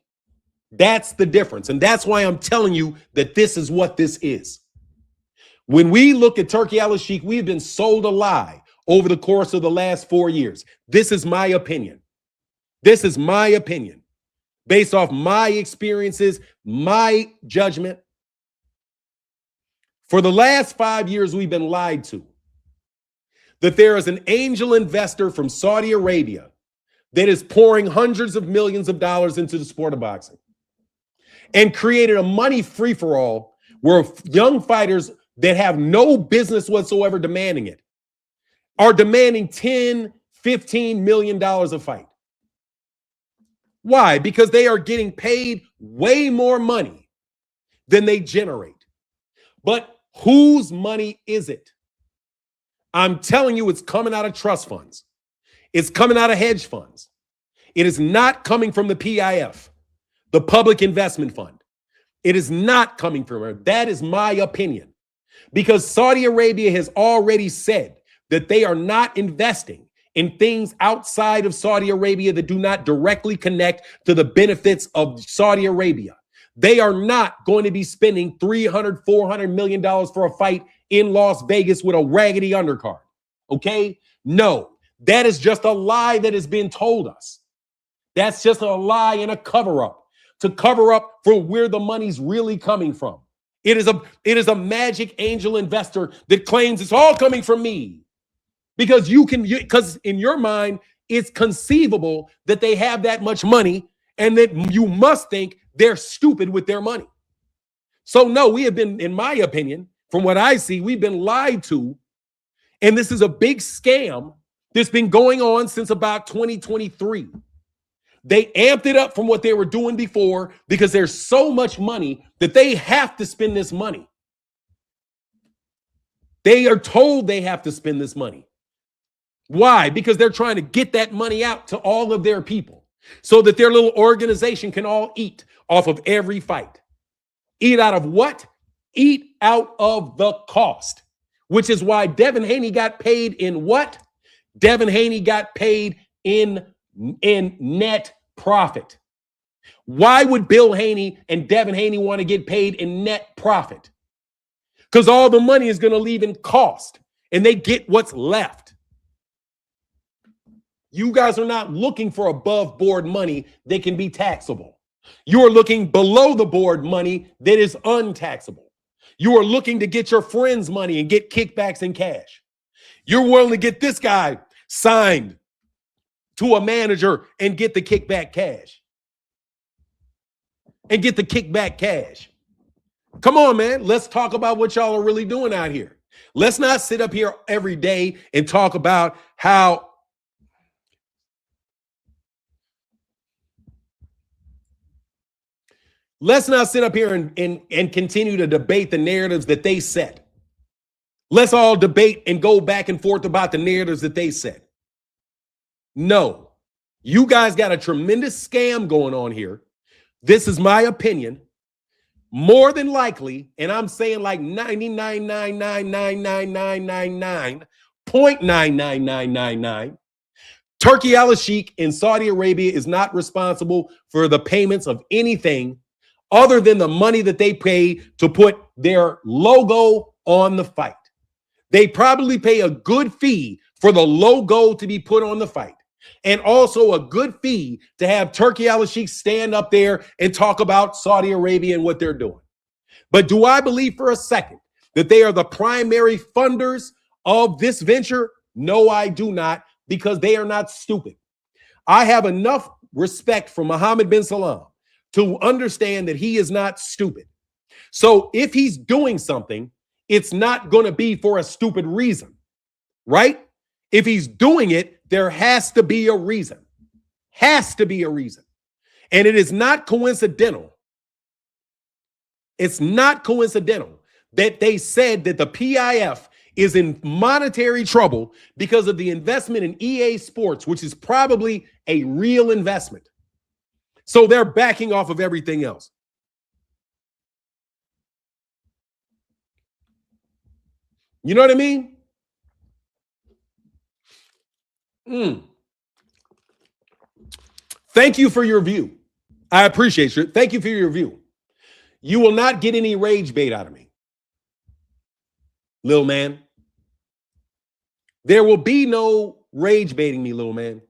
That's the difference. And that's why I'm telling you that this is what this is. When we look at Turkey al-Sheikh, we've been sold a lie over the course of the last 4 years. This is my opinion. This is my opinion. Based off my experiences, my judgment. For the last 5 years, we've been lied to. That there is an angel investor from Saudi Arabia that is pouring hundreds of millions of dollars into the sport of boxing and created a money free-for-all where young fighters that have no business whatsoever demanding it are demanding $10, $15 million a fight. Why? Because they are getting paid way more money than they generate. But whose money is it? I'm telling you, it's coming out of trust funds. It's coming out of hedge funds. It is not coming from the PIF, the Public Investment Fund. It is not coming from her. That is my opinion. Because Saudi Arabia has already said that they are not investing in things outside of Saudi Arabia that do not directly connect to the benefits of Saudi Arabia. They are not going to be spending $300, $400 million for a fight in Las Vegas with a raggedy undercard. Okay? No, that is just a lie that has been told us. That's just a lie and a cover-up to cover up for where the money's really coming from. It is a magic angel investor that claims it's all coming from me. Because because in your mind, it's conceivable that they have that much money and that you must think they're stupid with their money. So no, we have been, in my opinion, from what I see, we've been lied to And this is a big scam that's been going on since about 2023. They amped it up from what they were doing before because there's so much money that they have to spend this money. They are told they have to spend this money. Why? Because they're trying to get that money out to all of their people so that their little organization can all eat off of every fight. Eat out of what? Eat out of the cost, which is why Devin Haney got paid in what? Devin Haney got paid in net profit. Why would Bill Haney and Devin Haney want to get paid in net profit? Because all the money is going to leave in cost, and they get what's left. You guys are not looking for above board money that can be taxable. You are looking below the board money that is untaxable. You are looking to get your friends' money and get kickbacks in cash. You're willing to get this guy signed to a manager and get the kickback cash. And get the kickback cash. Come on, man. Let's talk about what y'all are really doing out here. Let's not sit up here every day and talk about how let's not sit up here and continue to debate the narratives that they set. Let's all debate and go back and forth about the narratives that they set. No, you guys got a tremendous scam going on here. This is my opinion. More than likely, and I'm saying like 99.9999999.99999, Turkey al-Sheikh in Saudi Arabia is not responsible for the payments of anything other than the money that they pay to put their logo on the fight. They probably pay a good fee for the logo to be put on the fight, and also a good fee to have Turkey al-Sheikh stand up there and talk about Saudi Arabia and what they're doing. But do I believe for a second that they are the primary funders of this venture? No, I do not, because they are not stupid. I have enough respect for Mohammed bin Salman to understand that he is not stupid. So if he's doing something, it's not going to be for a stupid reason, right? If he's doing it, there has to be a reason. Has to be a reason. And it is not coincidental. It's not coincidental that they said that the PIF is in monetary trouble because of the investment in EA Sports, which is probably a real investment. So they're backing off of everything else. You know what I mean? Thank you for your view. I appreciate you. Thank you for your view. You will not get any rage bait out of me, little man. There will be no rage baiting me, little man.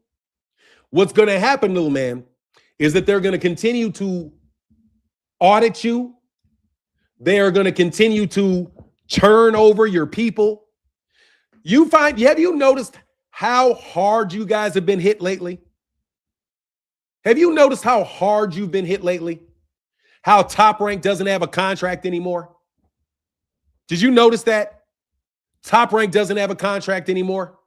What's going to happen, little man, is that they're going to continue to audit you. They are going to continue to turn over your people. Have you noticed how hard you guys have been hit lately? Have you noticed how hard you've been hit lately? How Top Rank doesn't have a contract anymore? Did you notice that? Top Rank doesn't have a contract anymore.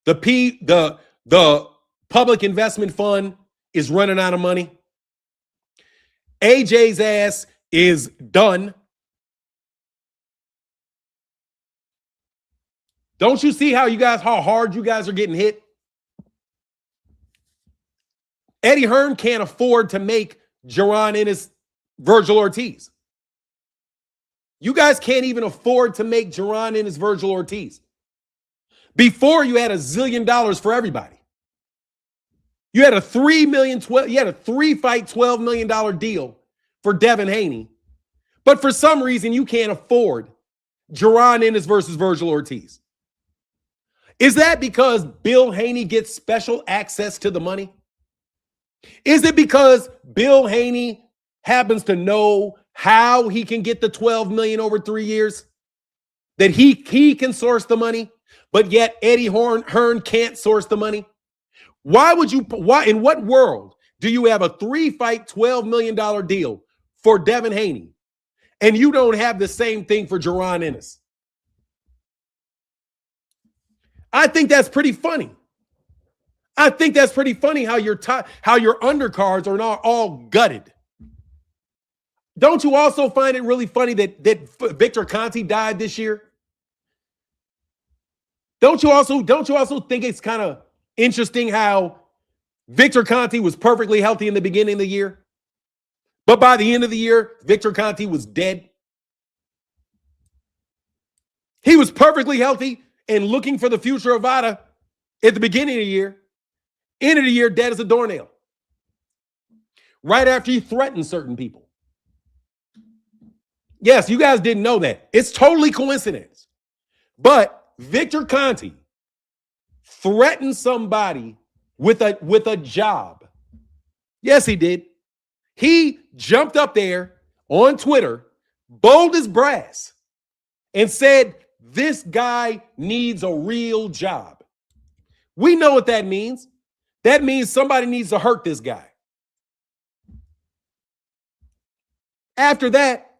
The public investment fund is running out of money. AJ's ass is done. Don't you see how hard you guys are getting hit? Eddie Hearn can't afford to make Jaron Ennis Virgil Ortiz. You guys can't even afford to make Jaron Ennis Virgil Ortiz. Before, you had $1 zillion for everybody. You had a three-fight, $12 million deal for Devin Haney. But for some reason, you can't afford Jaron Ennis versus Virgil Ortiz. Is that because Bill Haney gets special access to the money? Is it because Bill Haney happens to know how he can get the $12 million over 3 years? That he can source the money, but yet Eddie Hearn can't source the money? Why in what world do you have a 3-fight, $12 million deal for Devin Haney and you don't have the same thing for Jaron Ennis? I think that's pretty funny. I think that's pretty funny how your undercards are not all gutted. Don't you also find it really funny that Victor Conti died this year? Don't you also think it's kind of interesting how Victor Conti was perfectly healthy in the beginning of the year, but by the end of the year, Victor Conti was dead? He was perfectly healthy and looking for the future of VADA at the beginning of the year. End of the year, dead as a doornail. Right after he threatened certain people. Yes, you guys didn't know that. It's totally coincidence. But Victor Conti threatened somebody with a job. Yes, he did. He jumped up there on Twitter, bold as brass, and said, this guy needs a real job. We know what that means. That means somebody needs to hurt this guy. After that,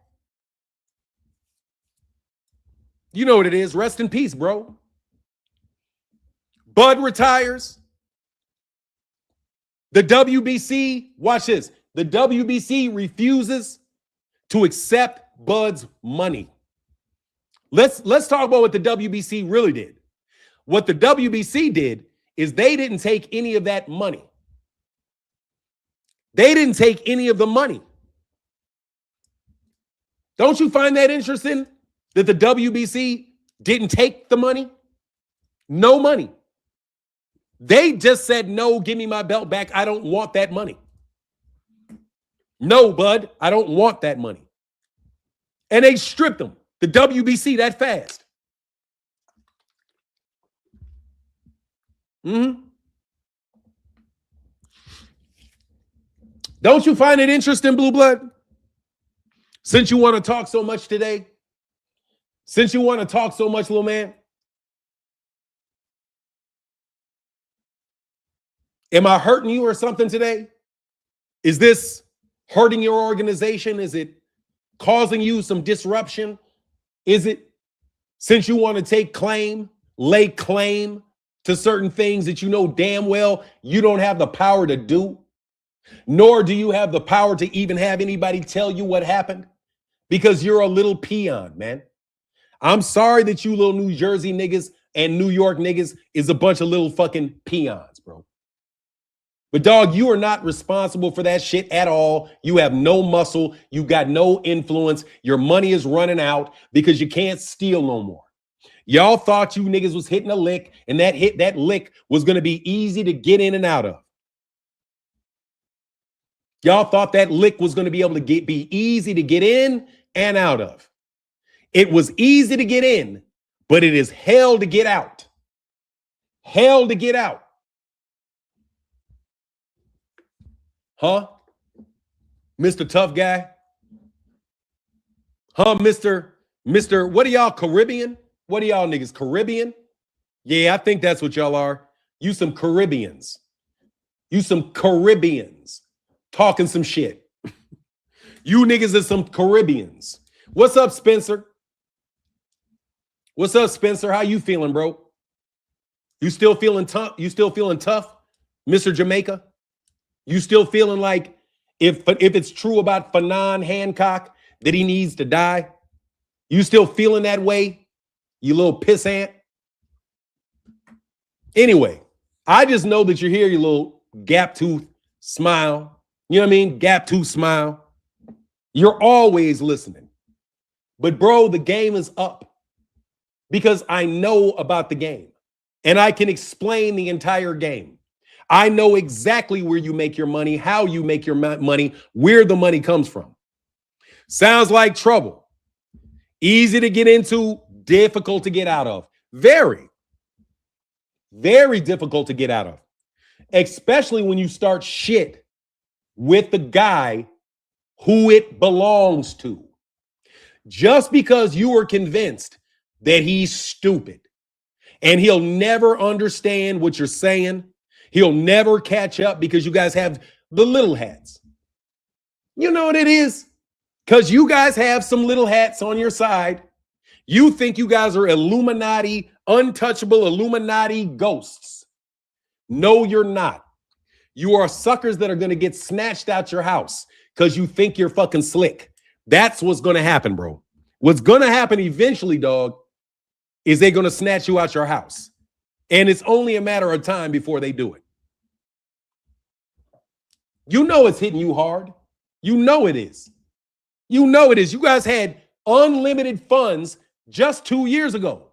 you know what it is. Rest in peace, bro. Bud retires. The WBC, watch this. The WBC refuses to accept Bud's money. Let's talk about what the WBC really did. What the WBC did is they didn't take any of that money. They didn't take any of the money. Don't you find that interesting that the WBC didn't take the money? No money. They just said, no, give me my belt back. I don't want that money. No, Bud, I don't want that money. And they stripped them, the WBC, that fast. Don't you find it interesting, Blue Blood? Since you want to talk so much today, since you want to talk so much, little man, am I hurting you or something today? Is this hurting your organization? Is it causing you some disruption? Is it, since you want to lay claim to certain things that you know damn well you don't have the power to do, nor do you have the power to even have anybody tell you what happened? Because you're a little peon, man. I'm sorry that you little New Jersey niggas and New York niggas is a bunch of little fucking peons, bro. But dog, you are not responsible for that shit at all. You have no muscle. You got no influence. Your money is running out because you can't steal no more. Y'all thought you niggas was hitting a lick, and that lick was going to be easy to get in and out of. Y'all thought that lick was going to be able to be easy to get in and out of. It was easy to get in, but it is hell to get out. Hell to get out. Huh? Mr. Tough Guy? Huh, Mr. What are y'all, Caribbean? What are y'all niggas, Caribbean? Yeah, I think that's what y'all are. You some Caribbeans. You some Caribbeans. Talking some shit. You niggas are some Caribbeans. What's up, Spencer? What's up, Spencer? How you feeling, bro? You still feeling tough? You still feeling tough, Mr. Jamaica? You still feeling like if it's true about Fanon Hancock that he needs to die? You still feeling that way, you little pissant? Anyway, I just know that you're here, you little gap tooth smile. You know what I mean? Gap tooth smile. You're always listening. But bro, the game is up because I know about the game and I can explain the entire game. I know exactly where you make your money, how you make your money, where the money comes from. Sounds like trouble. Easy to get into, difficult to get out of. Very, very difficult to get out of. Especially when you start shit with the guy who it belongs to. Just because you are convinced that he's stupid and he'll never understand what you're saying, he'll never catch up because you guys have the little hats. You know what it is? Because you guys have some little hats on your side. You think you guys are Illuminati untouchable Illuminati ghosts. No, you're not. You are suckers that are going to get snatched out your house because you think you're fucking slick. That's what's going to happen, bro. What's going to happen eventually, dog, is they're going to snatch you out your house. And it's only a matter of time before they do it. You know it's hitting you hard. You know it is. You know it is. You guys had unlimited funds just 2 years ago.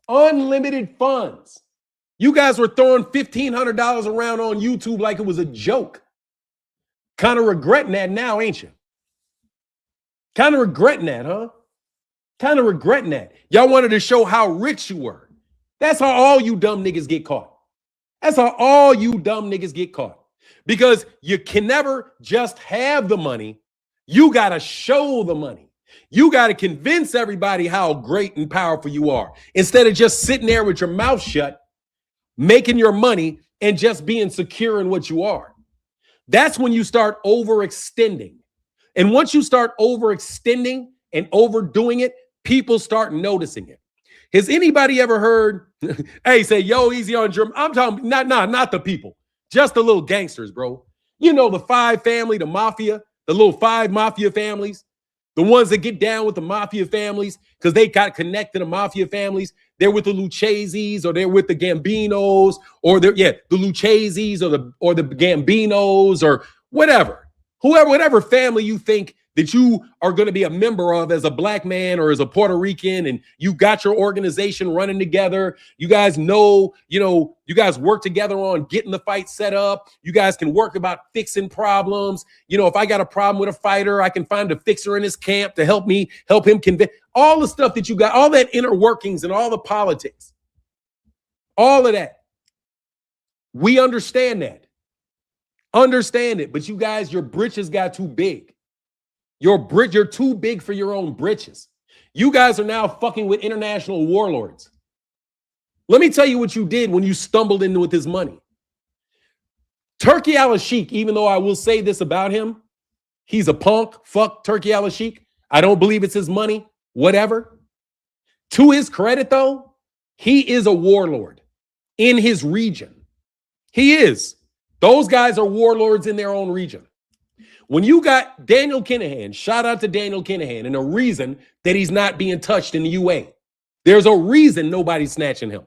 Unlimited funds. You guys were throwing $1,500 around on YouTube like it was a joke. Kind of regretting that now, ain't you? Kind of regretting that, huh? Kind of regretting that. Y'all wanted to show how rich you were. That's how all you dumb niggas get caught. That's how all you dumb niggas get caught. Because you can never just have the money. You got to show the money. You got to convince everybody how great and powerful you are. Instead of just sitting there with your mouth shut, making your money and just being secure in what you are. That's when you start overextending. And once you start overextending and overdoing it, people start noticing it. Has anybody ever heard, hey, say, yo, easy on German? I'm talking, not the people, just the little gangsters, bro. You know, the five family, the mafia, the little five mafia families, the ones that get down with the mafia families because they got connected to mafia families. They're with the Lucchese's or they're with the Gambinos or the Lucchese's or the Gambinos or whatever. Whatever family you think that you are going to be a member of as a black man or as a Puerto Rican, and you got your organization running together. You guys know, you guys work together on getting the fight set up. You guys can work about fixing problems. If I got a problem with a fighter, I can find a fixer in his camp to help him convince. All the stuff that you got, all that inner workings and all the politics, all of that. We understand that. Understand it. But you guys, your britches got too big. You're too big for your own britches. You guys are now fucking with international warlords. Let me tell you what you did when you stumbled in with his money. Turki al-Sheikh, even though I will say this about him, he's a punk. Fuck Turki al-Sheikh. I don't believe it's his money. Whatever. To his credit, though, he is a warlord in his region. He is. Those guys are warlords in their own region. When you got Daniel Kinahan, shout out to Daniel Kinahan, and a reason that he's not being touched in the UA. There's a reason nobody's snatching him.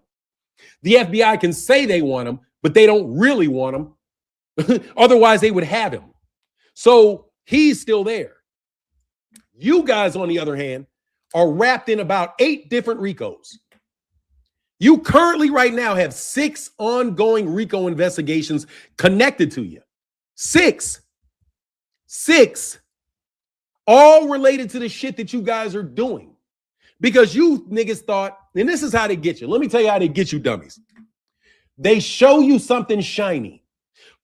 The FBI can say they want him, but they don't really want him. Otherwise, they would have him. So he's still there. You guys, on the other hand, are wrapped in about 8 different RICOs. You currently right now have 6 ongoing RICO investigations connected to you. 6. 6. All related to the shit that you guys are doing. Because you niggas thought, and this is how they get you. Let me tell you how they get you dummies. They show you something shiny.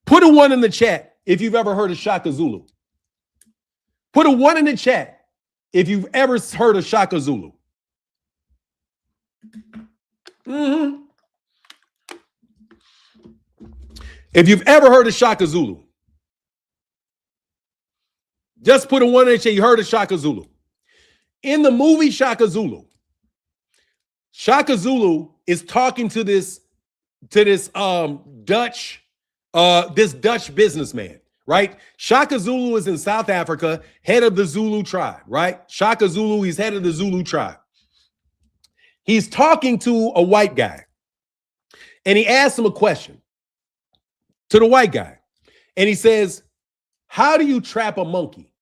Put a 1 in the chat if you've ever heard of Shaka Zulu. Put a 1 in the chat if you've ever heard of Shaka Zulu. Mm-hmm. If you've ever heard of Shaka Zulu, just put a 1 in the chat. You heard of Shaka Zulu. In the movie Shaka Zulu is talking to this Dutch businessman, right? Shaka Zulu is in South Africa, head of the Zulu tribe, right? Shaka Zulu, he's head of the Zulu tribe. He's talking to a white guy, and he asks him a question to the white guy, and he says, "How do you trap a monkey?"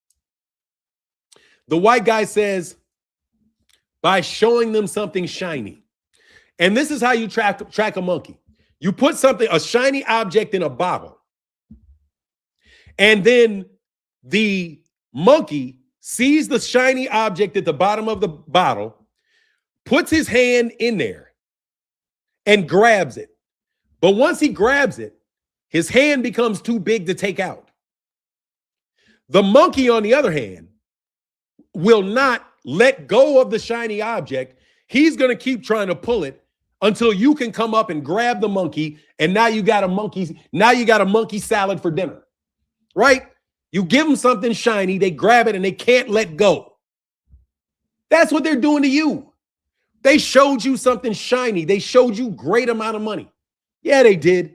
The white guy says, "By showing them something shiny." And this is how you track a monkey. You put a shiny object in a bottle, and then the monkey sees the shiny object at the bottom of the bottle, puts his hand in there, and grabs it. But once he grabs it, his hand becomes too big to take out. The monkey, on the other hand, will not let go of the shiny object. He's going to keep trying to pull it until you can come up and grab the monkey, and now you got a monkey salad for dinner. Right? You give them something shiny, they grab it and they can't let go. That's what they're doing to you. They showed you something shiny. They showed you great amount of money. Yeah, they did.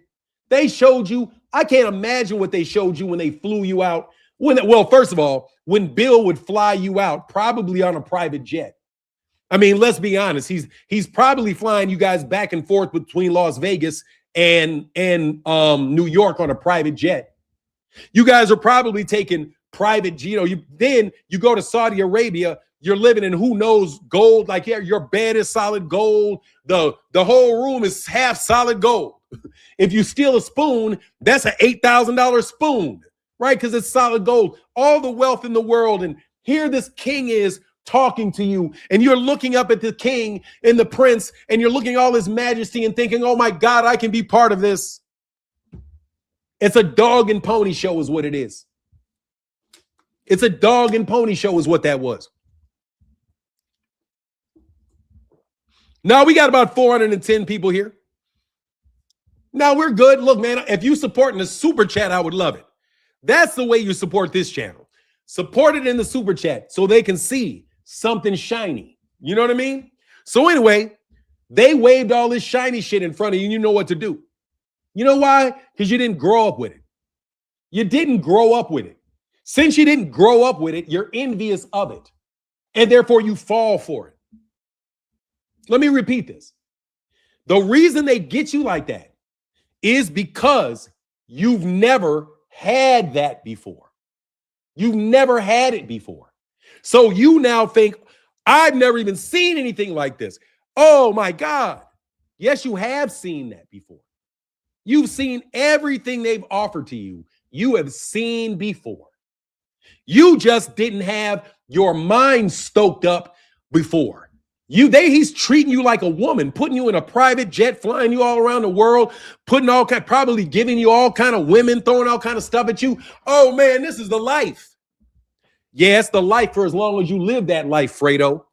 They showed you. I can't imagine what they showed you when they flew you out. Well, first of all, when Bill would fly you out, probably on a private jet. I mean, let's be honest. He's probably flying you guys back and forth between Las Vegas and New York on a private jet. You guys are probably taking private, then you go to Saudi Arabia. You're living in who knows gold. Like, yeah, your bed is solid gold. The whole room is half solid gold. If you steal a spoon, that's an $8,000 spoon, right? Because it's solid gold. All the wealth in the world. And here this king is talking to you, and you're looking up at the king and the prince, and you're looking at all his majesty and thinking, oh my God, I can be part of this. It's a dog and pony show is what it is. It's a dog and pony show is what that was. Now we got about 410 people here. Now we're good. Look, man, if you supporting the super chat, I would love it. That's the way you support this channel. Support it in the super chat so they can see something shiny. You know what I mean? So anyway, they waved all this shiny shit in front of you, and you know what to do. You know why? Because you didn't grow up with it. You didn't grow up with it. Since you didn't grow up with it, you're envious of it. And therefore you fall for it. Let me repeat this. The reason they get you like that is because you've never had that before. You've never had it before. So you now think, I've never even seen anything like this. Oh my God. Yes, you have seen that before. You've seen everything they've offered to you. You have seen before. You just didn't have your mind stoked up before. He's treating you like a woman, putting you in a private jet, flying you all around the world, probably giving you all kind of women, throwing all kind of stuff at you. Oh man, this is the life. Yeah, it's the life for as long as you live that life, Fredo.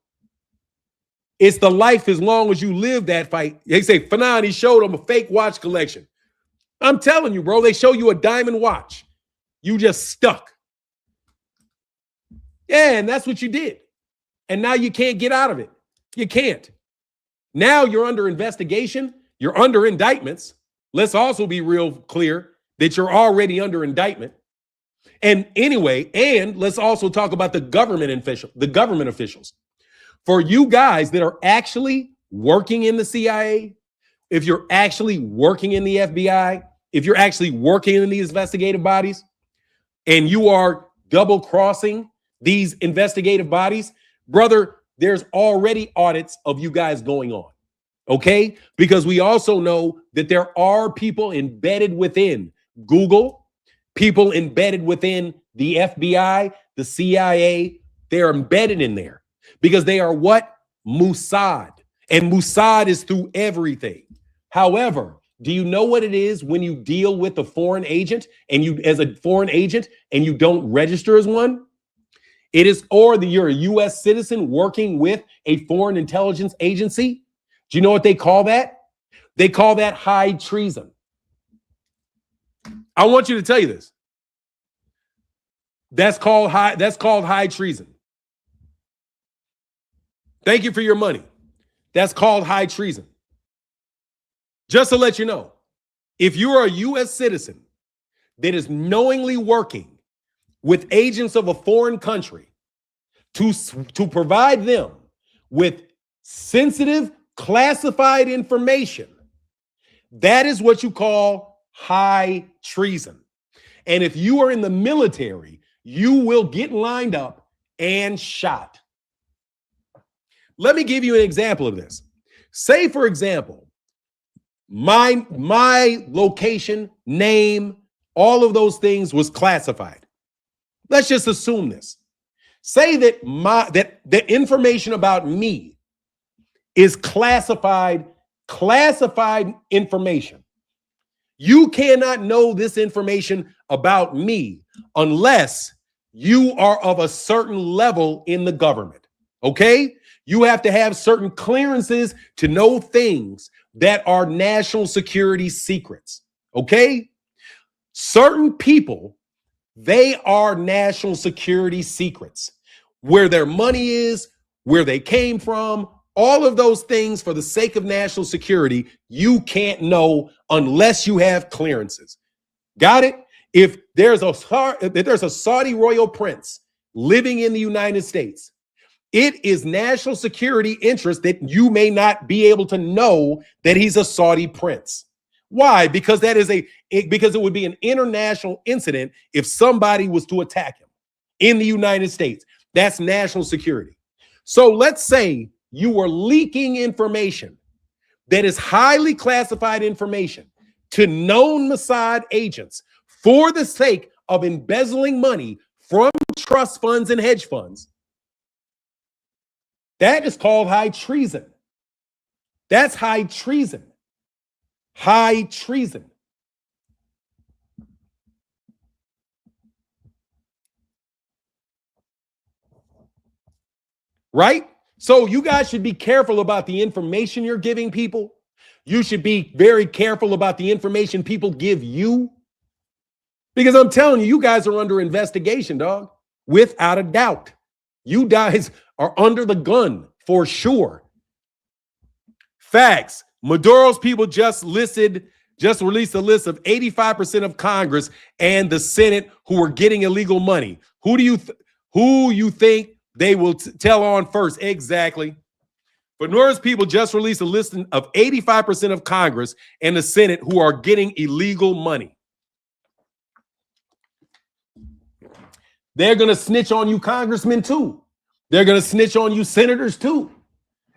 It's the life as long as you live that fight. They say, Fanon, he showed them a fake watch collection. I'm telling you, bro, they show you a diamond watch. You just stuck. Yeah, and that's what you did. And now you can't get out of it. You can't. Now you're under investigation. You're under indictments. Let's also be real clear that you're already under indictment. And anyway, and let's also talk about the government officials. For you guys that are actually working in the CIA, if you're actually working in the FBI, if you're actually working in these investigative bodies, and you are double crossing these investigative bodies, brother, there's already audits of you guys going on. Okay? Because we also know that there are people embedded within Google, people embedded within the FBI, the CIA. They're embedded in there because they are what? Mossad. And Mossad is through everything. However, do you know what it is when you deal with a foreign agent and you don't register as one? It is, you're a U.S. citizen working with a foreign intelligence agency. Do you know what they call that? They call that high treason. I want you to tell you this. That's called high treason. Thank you for your money. That's called high treason. Just to let you know, if you are a U.S. citizen that is knowingly working with agents of a foreign country to provide them with sensitive, classified information, that is what you call high treason. And if you are in the military, you will get lined up and shot. Let me give you an example of this. Say, for example, my location, name, all of those things was classified. Let's just assume this. Say that the information about me is classified information. You cannot know this information about me unless you are of a certain level in the government. Okay? You have to have certain clearances to know things that are national security secrets. Okay? Certain people, they are national security secrets. Where their money is, where they came from, All of those things for the sake of national security, you can't know unless you have clearances. Got it? If there's a Saudi royal prince living in the United States, it is national security interest that you may not be able to know that he's a Saudi prince. Why? Because because it would be an international incident if somebody was to attack him in the United States. That's national security. So let's say you were leaking information that is highly classified information to known Mossad agents for the sake of embezzling money from trust funds and hedge funds. That is called high treason. That's high treason. High treason. Right? So you guys should be careful about the information you're giving people. You should be very careful about the information people give you. Because I'm telling you, you guys are under investigation, dog. Without a doubt. You guys are under the gun for sure. Facts. Maduro's people just released a list of 85% of Congress and the Senate who are getting illegal money. Who you think they will tell on first? Exactly. Maduro's people just released a list of 85% of Congress and the Senate who are getting illegal money. They're going to snitch on you congressmen too. They're going to snitch on you senators too.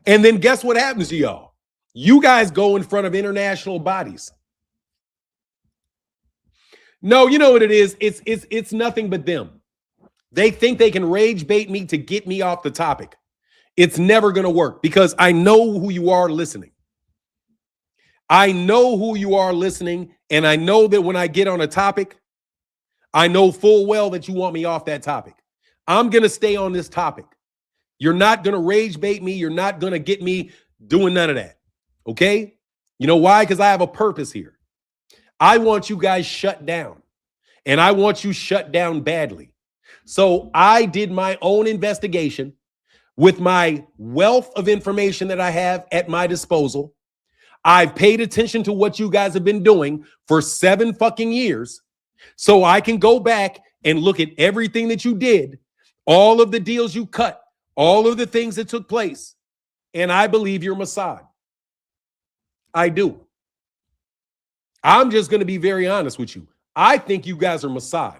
And then guess what happens to y'all? You guys go in front of international bodies. No, you know what it is? It's nothing but them. They think they can rage bait me to get me off the topic. It's never going to work because I know who you are listening. I know who you are listening, and I know that when I get on a topic, I know full well that you want me off that topic. I'm going to stay on this topic. You're not going to rage bait me. You're not going to get me doing none of that. Okay? You know why? Because I have a purpose here. I want you guys shut down, and I want you shut down badly. So I did my own investigation with my wealth of information that I have at my disposal. I've paid attention to what you guys have been doing for 7 fucking years. So I can go back and look at everything that you did, all of the deals you cut, all of the things that took place. And I believe you're Mossad. I do. I'm just going to be very honest with you. I think you guys are Mossad.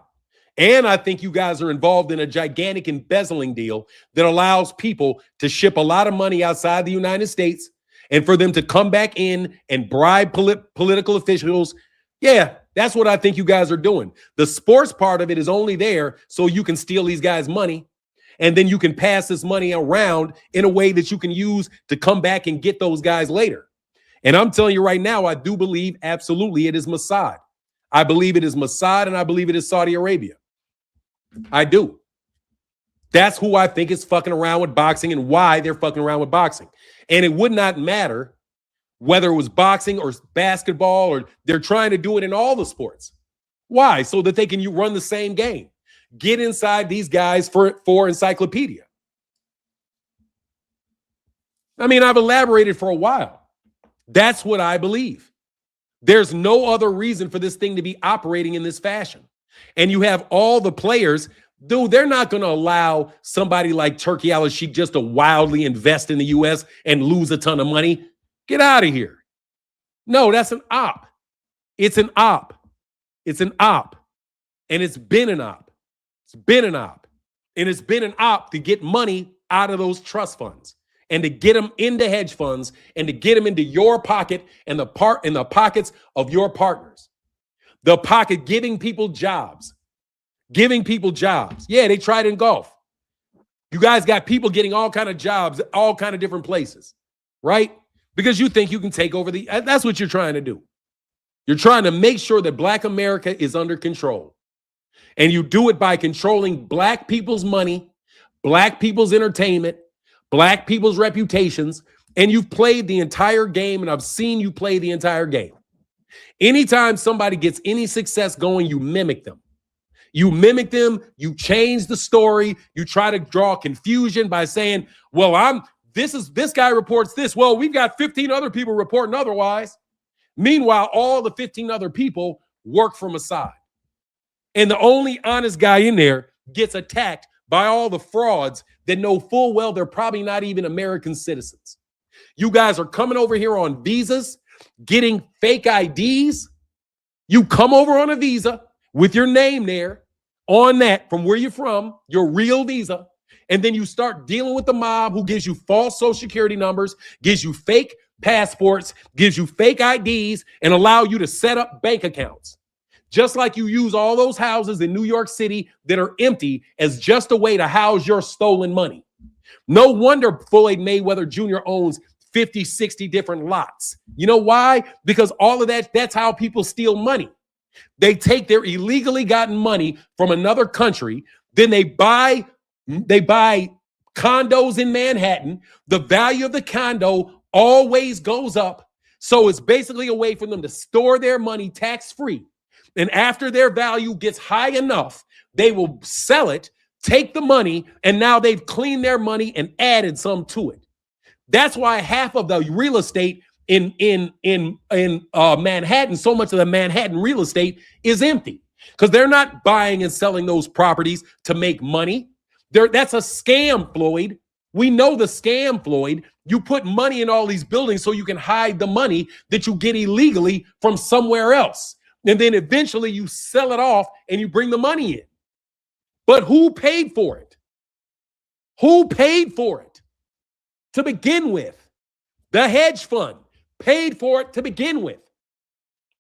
And I think you guys are involved in a gigantic embezzling deal that allows people to ship a lot of money outside the United States and for them to come back in and bribe political officials. Yeah, that's what I think you guys are doing. The sports part of it is only there so you can steal these guys' money, and then you can pass this money around in a way that you can use to come back and get those guys later. And I'm telling you right now, I do believe absolutely it is Mossad. I believe it is Mossad, and I believe it is Saudi Arabia. I do. That's who I think is fucking around with boxing and why they're fucking around with boxing. And it would not matter whether it was boxing or basketball, or they're trying to do it in all the sports. Why? So that they can run the same game. Get inside these guys for encyclopedia. I mean, I've elaborated for a while. That's what I believe. There's no other reason for this thing to be operating in this fashion. And you have all the players, dude, they're not going to allow somebody like Turki Al-Sheikh just to wildly invest in the U.S. and lose a ton of money. Get out of here. No, that's an op. It's an op. It's an op. And it's been an op. It's been an op. And it's been an op to get money out of those trust funds and to get them into hedge funds and to get them into your pocket and the pockets of your partners. The pocket giving people jobs. Giving people jobs. Yeah, they tried in golf. You guys got people getting all kind of jobs, all kind of different places, right? Because you think you can take over that's what you're trying to do. You're trying to make sure that Black America is under control. And you do it by controlling Black people's money, Black people's entertainment, Black people's reputations. And you've played the entire game, and I've seen you play the entire game. Anytime somebody gets any success going, you mimic them. You mimic them, you change the story, you try to draw confusion by saying, well, this guy reports this. Well, we've got 15 other people reporting otherwise. Meanwhile, all the 15 other people work for Mossad. And the only honest guy in there gets attacked by all the frauds that know full well they're probably not even American citizens. You guys are coming over here on visas, getting fake IDs. You come over on a visa with your name there on that from where you're from, your real visa. And then you start dealing with the mob who gives you false social security numbers, gives you fake passports, gives you fake IDs, and allow you to set up bank accounts. Just like you use all those houses in New York City that are empty as just a way to house your stolen money. No wonder Floyd Mayweather Jr. owns 50, 60 different lots. You know why? Because all of that's how people steal money. They take their illegally gotten money from another country, then they buy condos in Manhattan. The value of the condo always goes up. So it's basically a way for them to store their money tax-free. And after their value gets high enough, they will sell it, take the money, and now they've cleaned their money and added some to it. That's why half of the real estate in Manhattan, so much of the Manhattan real estate is empty because they're not buying and selling those properties to make money. That's a scam, Floyd. We know the scam, Floyd. You put money in all these buildings so you can hide the money that you get illegally from somewhere else. And then eventually you sell it off and you bring the money in. But who paid for it? Who paid for it to begin with? The hedge fund paid for it to begin with.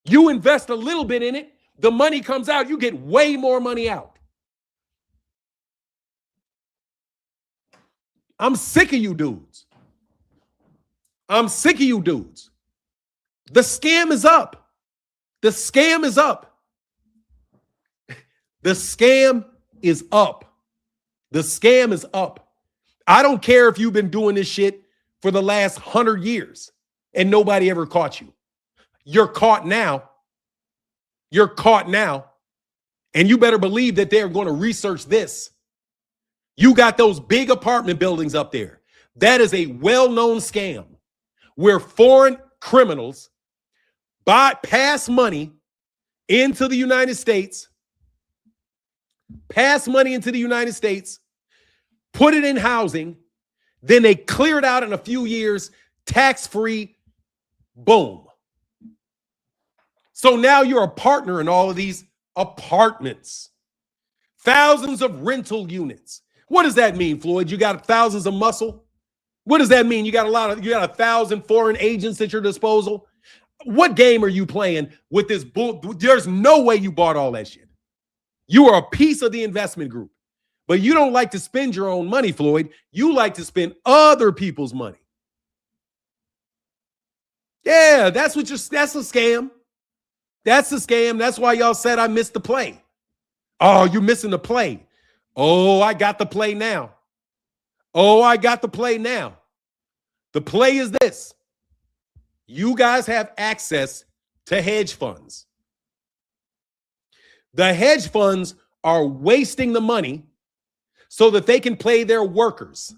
You invest a little bit in it, the money comes out, you get way more money out. I'm sick of you dudes. I'm sick of you dudes. The scam is up. The scam is up. The scam is up. The scam is up. I don't care if you've been doing this shit for the last 100 years and nobody ever caught you. You're caught now. You're caught now. And you better believe that they're going to research this. You got those big apartment buildings up there. That is a well-known scam where foreign criminals pass money into the United States, put it in housing, then they clear it out in a few years, tax-free, boom. So now you're a partner in all of these apartments, thousands of rental units. What does that mean, Floyd? You got thousands of muscle? What does that mean? You got 1,000 foreign agents at your disposal? What game are you playing with this bull? There's no way you bought all that shit. You are a piece of the investment group, but you don't like to spend your own money, Floyd. You like to spend other people's money. Yeah, that's a scam. That's a scam. That's why y'all said I missed the play. Oh, you're missing the play. Oh, I got the play now. Oh, I got the play now. The play is this. You guys have access to hedge funds. The hedge funds are wasting the money so that they can pay their workers.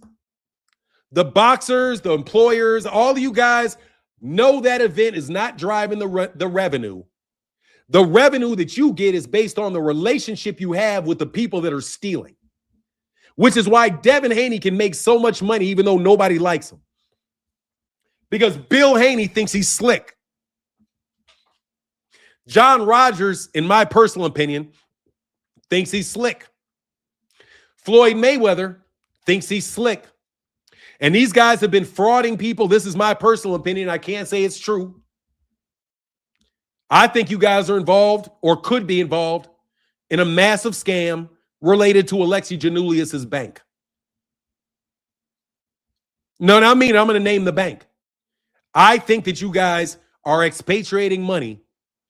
The boxers, the employers, all of you guys know that event is not driving the revenue. The revenue that you get is based on the relationship you have with the people that are stealing, which is why Devin Haney can make so much money even though nobody likes him. Because Bill Haney thinks he's slick. John Rogers, in my personal opinion, thinks he's slick. Floyd Mayweather thinks he's slick. And these guys have been frauding people. This is my personal opinion. I can't say it's true. I think you guys are involved or could be involved in a massive scam related to Alexei Giannoulias's bank. No, not me. I'm going to name the bank. I think that you guys are expatriating money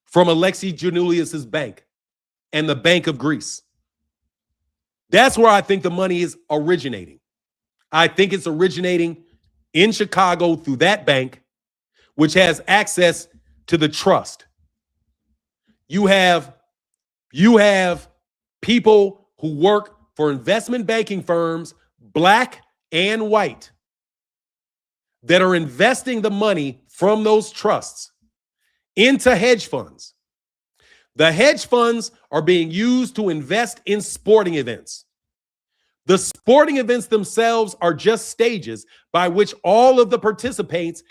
from Alexei Giannoulias's bank and the Bank of Greece. That's where I think the money is originating. I think it's originating in Chicago through that bank, which has access to the trust. You have people who work for investment banking firms, black and white, that are investing the money from those trusts into hedge funds. The hedge funds are being used to invest in sporting events. The sporting events themselves are just stages by which all of the participants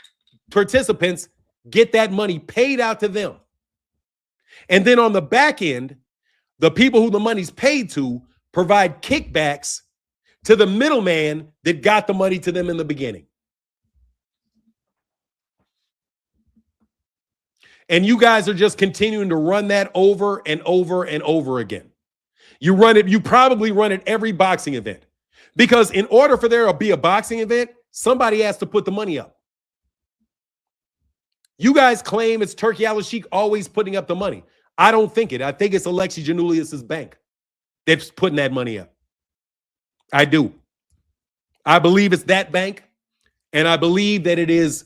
get that money paid out to them. And then on the back end, the people who the money's paid to provide kickbacks to the middleman that got the money to them in the beginning. And you guys are just continuing to run that over and over and over again. You probably run it every boxing event. Because in order for there to be a boxing event, somebody has to put the money up. You guys claim it's Turkey Al-Sheikh always putting up the money. I don't think it. I think it's Alexi Janulius's bank that's putting that money up. I do. I believe it's that bank, and I believe that it is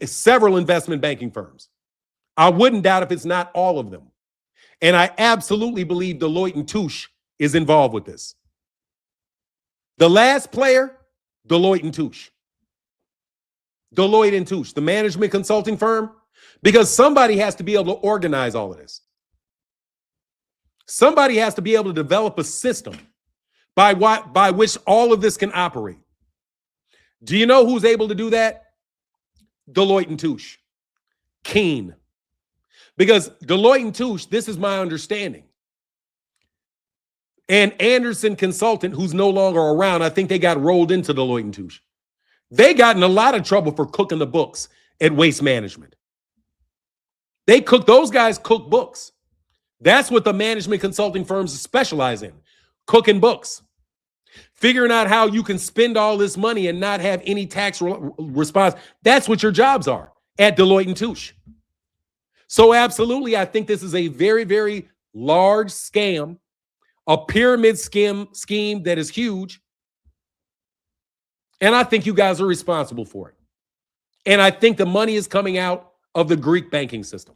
several investment banking firms. I wouldn't doubt if it's not all of them. And I absolutely believe Deloitte and Touche is involved with this. The last player, Deloitte and Touche. Deloitte and Touche, the management consulting firm, because somebody has to be able to organize all of this. Somebody has to be able to develop a system by which all of this can operate. Do you know who's able to do that? Deloitte and Touche. Keen. Because Deloitte and Touche, this is my understanding. And Anderson Consultant, who's no longer around, I think they got rolled into Deloitte and Touche. They got in a lot of trouble for cooking the books at Waste Management. Those guys cook books. That's what the management consulting firms specialize in, cooking books. Figuring out how you can spend all this money and not have any tax response. That's what your jobs are at Deloitte and Touche. So absolutely, I think this is a very, very large scam, a pyramid scheme that is huge. And I think you guys are responsible for it. And I think the money is coming out of the Greek banking system.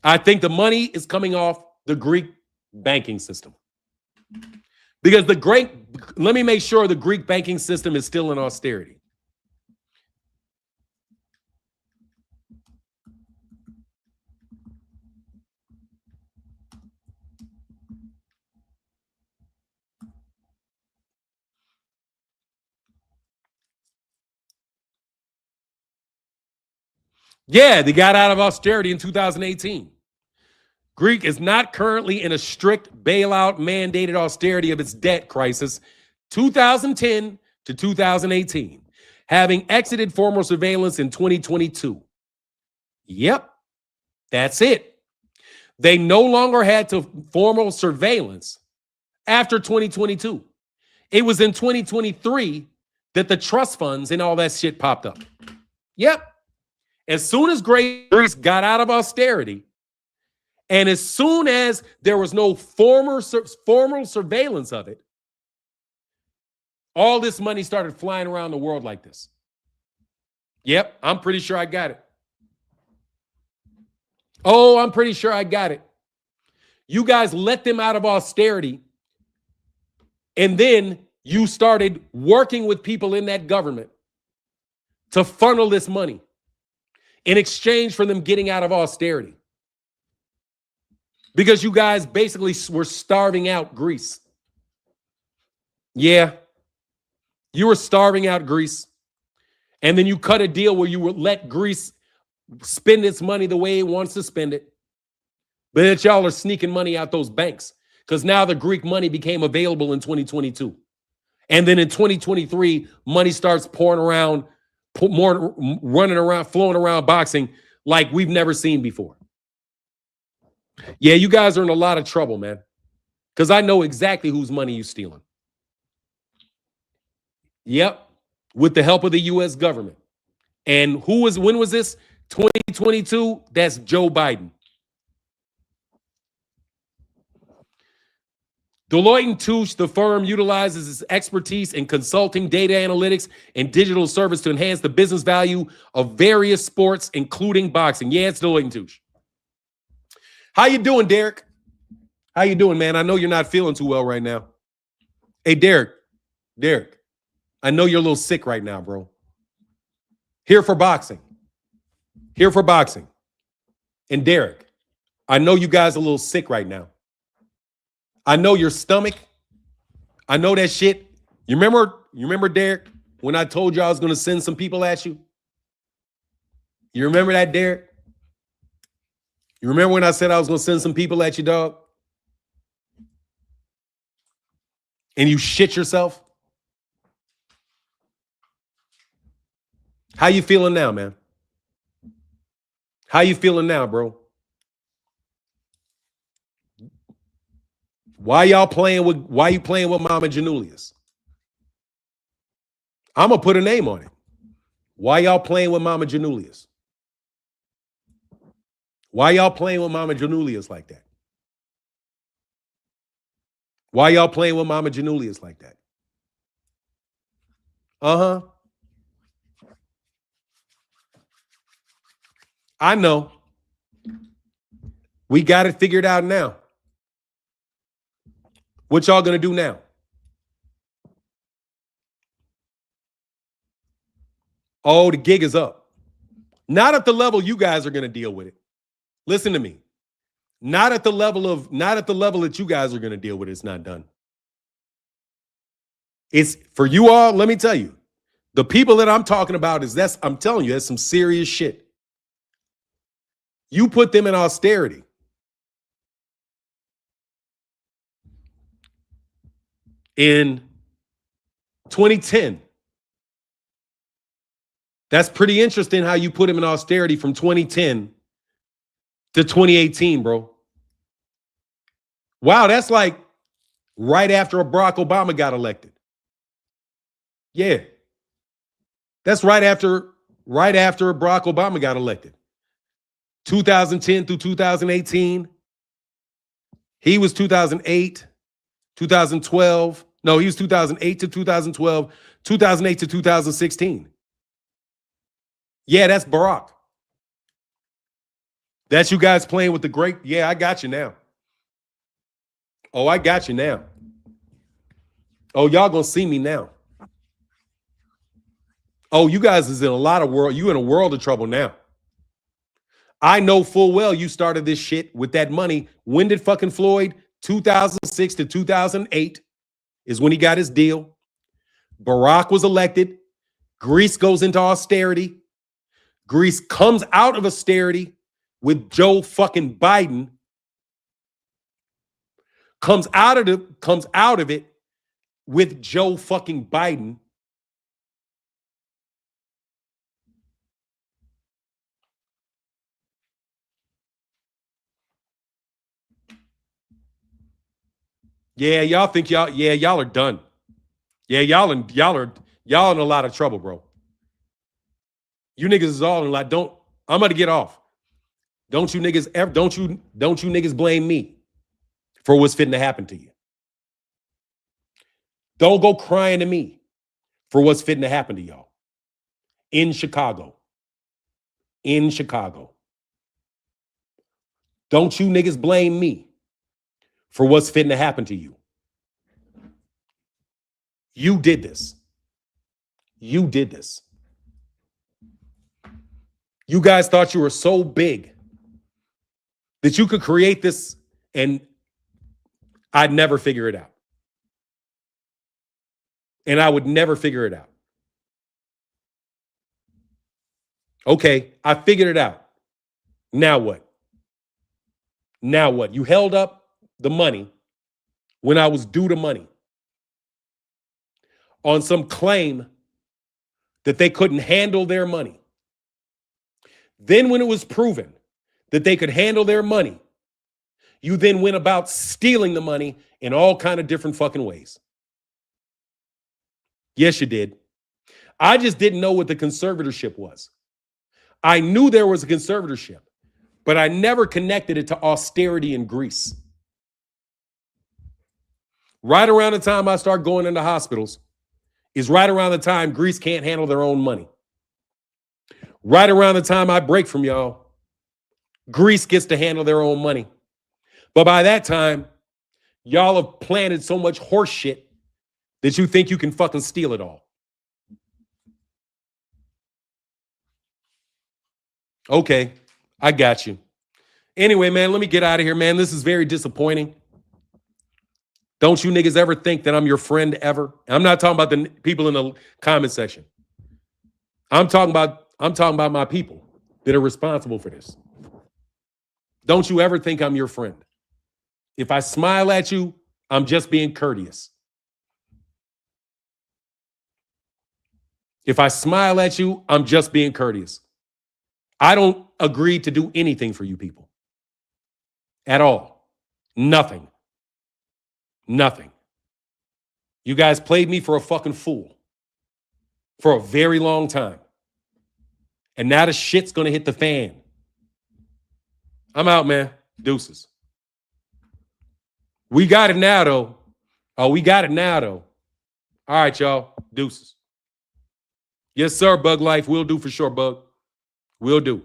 I think the money is coming off the Greek banking system. Because let me make sure the Greek banking system is still in austerity. Yeah, they got out of austerity in 2018. Greek is not currently in a strict bailout mandated austerity of its debt crisis 2010 to 2018, having exited formal surveillance in 2022. Yep, that's it. They no longer had to formal surveillance after 2022. It was in 2023 that the trust funds and all that shit popped up. Yep. As soon as Greece got out of austerity, and as soon as there was no formal surveillance of it, all this money started flying around the world like this. Yep, I'm pretty sure I got it. Oh, I'm pretty sure I got it. You guys let them out of austerity, and then you started working with people in that government to funnel this money in exchange for them getting out of austerity. Because you guys basically were starving out Greece. Yeah. You were starving out Greece. And then you cut a deal where you would let Greece spend its money the way it wants to spend it. But that y'all are sneaking money out those banks. Because now the Greek money became available in 2022. And then in 2023, money starts pouring around, running around, flowing around boxing like we've never seen before. Yeah, you guys are in a lot of trouble, man. Because I know exactly whose money you're stealing. Yep. With the help of the U.S. government. And when was this? 2022? That's Joe Biden. Deloitte and Touche, the firm, utilizes its expertise in consulting, data analytics, and digital service to enhance the business value of various sports, including boxing. Yeah, it's Deloitte and Touche. How you doing, Derek? How you doing, man? I know you're not feeling too well right now. Hey, Derek, I know you're a little sick right now, bro. Here for boxing. Here for boxing. And Derek, I know you guys are a little sick right now. I know your stomach. I know that shit. You remember, Derek, when I told you I was going to send some people at you? You remember that, Derek? You remember when I said I was going to send some people at you, dog? And you shit yourself? How you feeling now, man? How you feeling now, bro? Why you playing with Mama Janulius? I'm going to put a name on it. Why y'all playing with Mama Janulius? Why y'all playing with Mama Janulius like that? Why y'all playing with Mama Janulius like that? Uh-huh. I know. We got it figured out now. What y'all gonna do now? Oh, the gig is up. Not at the level you guys are gonna deal with it. Listen to me. Not at the level that you guys are gonna deal with it. It's not done. It's for you all. Let me tell you, the people that I'm talking about I'm telling you, that's some serious shit. You put them in austerity. In 2010. That's pretty interesting how you put him in austerity from 2010 to 2018, bro. Wow, that's like right after Barack Obama got elected. Yeah. That's right after Barack Obama got elected. 2010 through 2018. He was 2008, 2012. No, he was 2008 to 2012, 2008 to 2016. Yeah, that's Barack. That's you guys playing with the great. Yeah, I got you now. Oh, I got you now. Oh, y'all gonna see me now. Oh, you guys is in a lot of world. You in a world of trouble now. I know full well you started this shit with that money. When did fucking Floyd? 2006 to 2008 is when he got his deal. Barack was elected. Greece goes into austerity. Greece comes out of austerity with Joe fucking Biden. Comes out of it with Joe fucking Biden. Yeah, y'all think y'all are done. Yeah, y'all in a lot of trouble, bro. You niggas is all in like, I'm gonna get off. Don't you niggas blame me for what's fitting to happen to you. Don't go crying to me for what's fitting to happen to y'all. In Chicago. In Chicago. Don't you niggas blame me for what's fitting to happen to you. You did this. You did this. You guys thought you were so big that you could create this and I'd never figure it out. And I would never figure it out. Okay, I figured it out. Now what? Now what? You held up the money when I was due the money on some claim that they couldn't handle their money. Then when it was proven that they could handle their money, you then went about stealing the money in all kind of different fucking ways. Yes, you did. I just didn't know what the conservatorship was. I knew there was a conservatorship, but I never connected it to austerity in Greece. Right around the time I start going into hospitals is right around the time Greece can't handle their own money. Right around the time I break from y'all, Greece gets to handle their own money. But by that time, y'all have planted so much horse shit that you think you can fucking steal it all. Okay, I got you. Anyway, man, let me get out of here, man. This is very disappointing. Don't you niggas ever think that I'm your friend ever? I'm not talking about the people in the comment section. I'm talking about my people that are responsible for this. Don't you ever think I'm your friend. If I smile at you, I'm just being courteous. If I smile at you, I'm just being courteous. I don't agree to do anything for you people. At all. Nothing. Nothing. You guys played me for a fucking fool for a very long time. And now the shit's gonna hit the fan. I'm out, man. Deuces. We got it now, though. Oh, we got it now, though. All right, y'all. Deuces. Yes, sir, Bug Life. We'll do for sure, Bug. We'll do.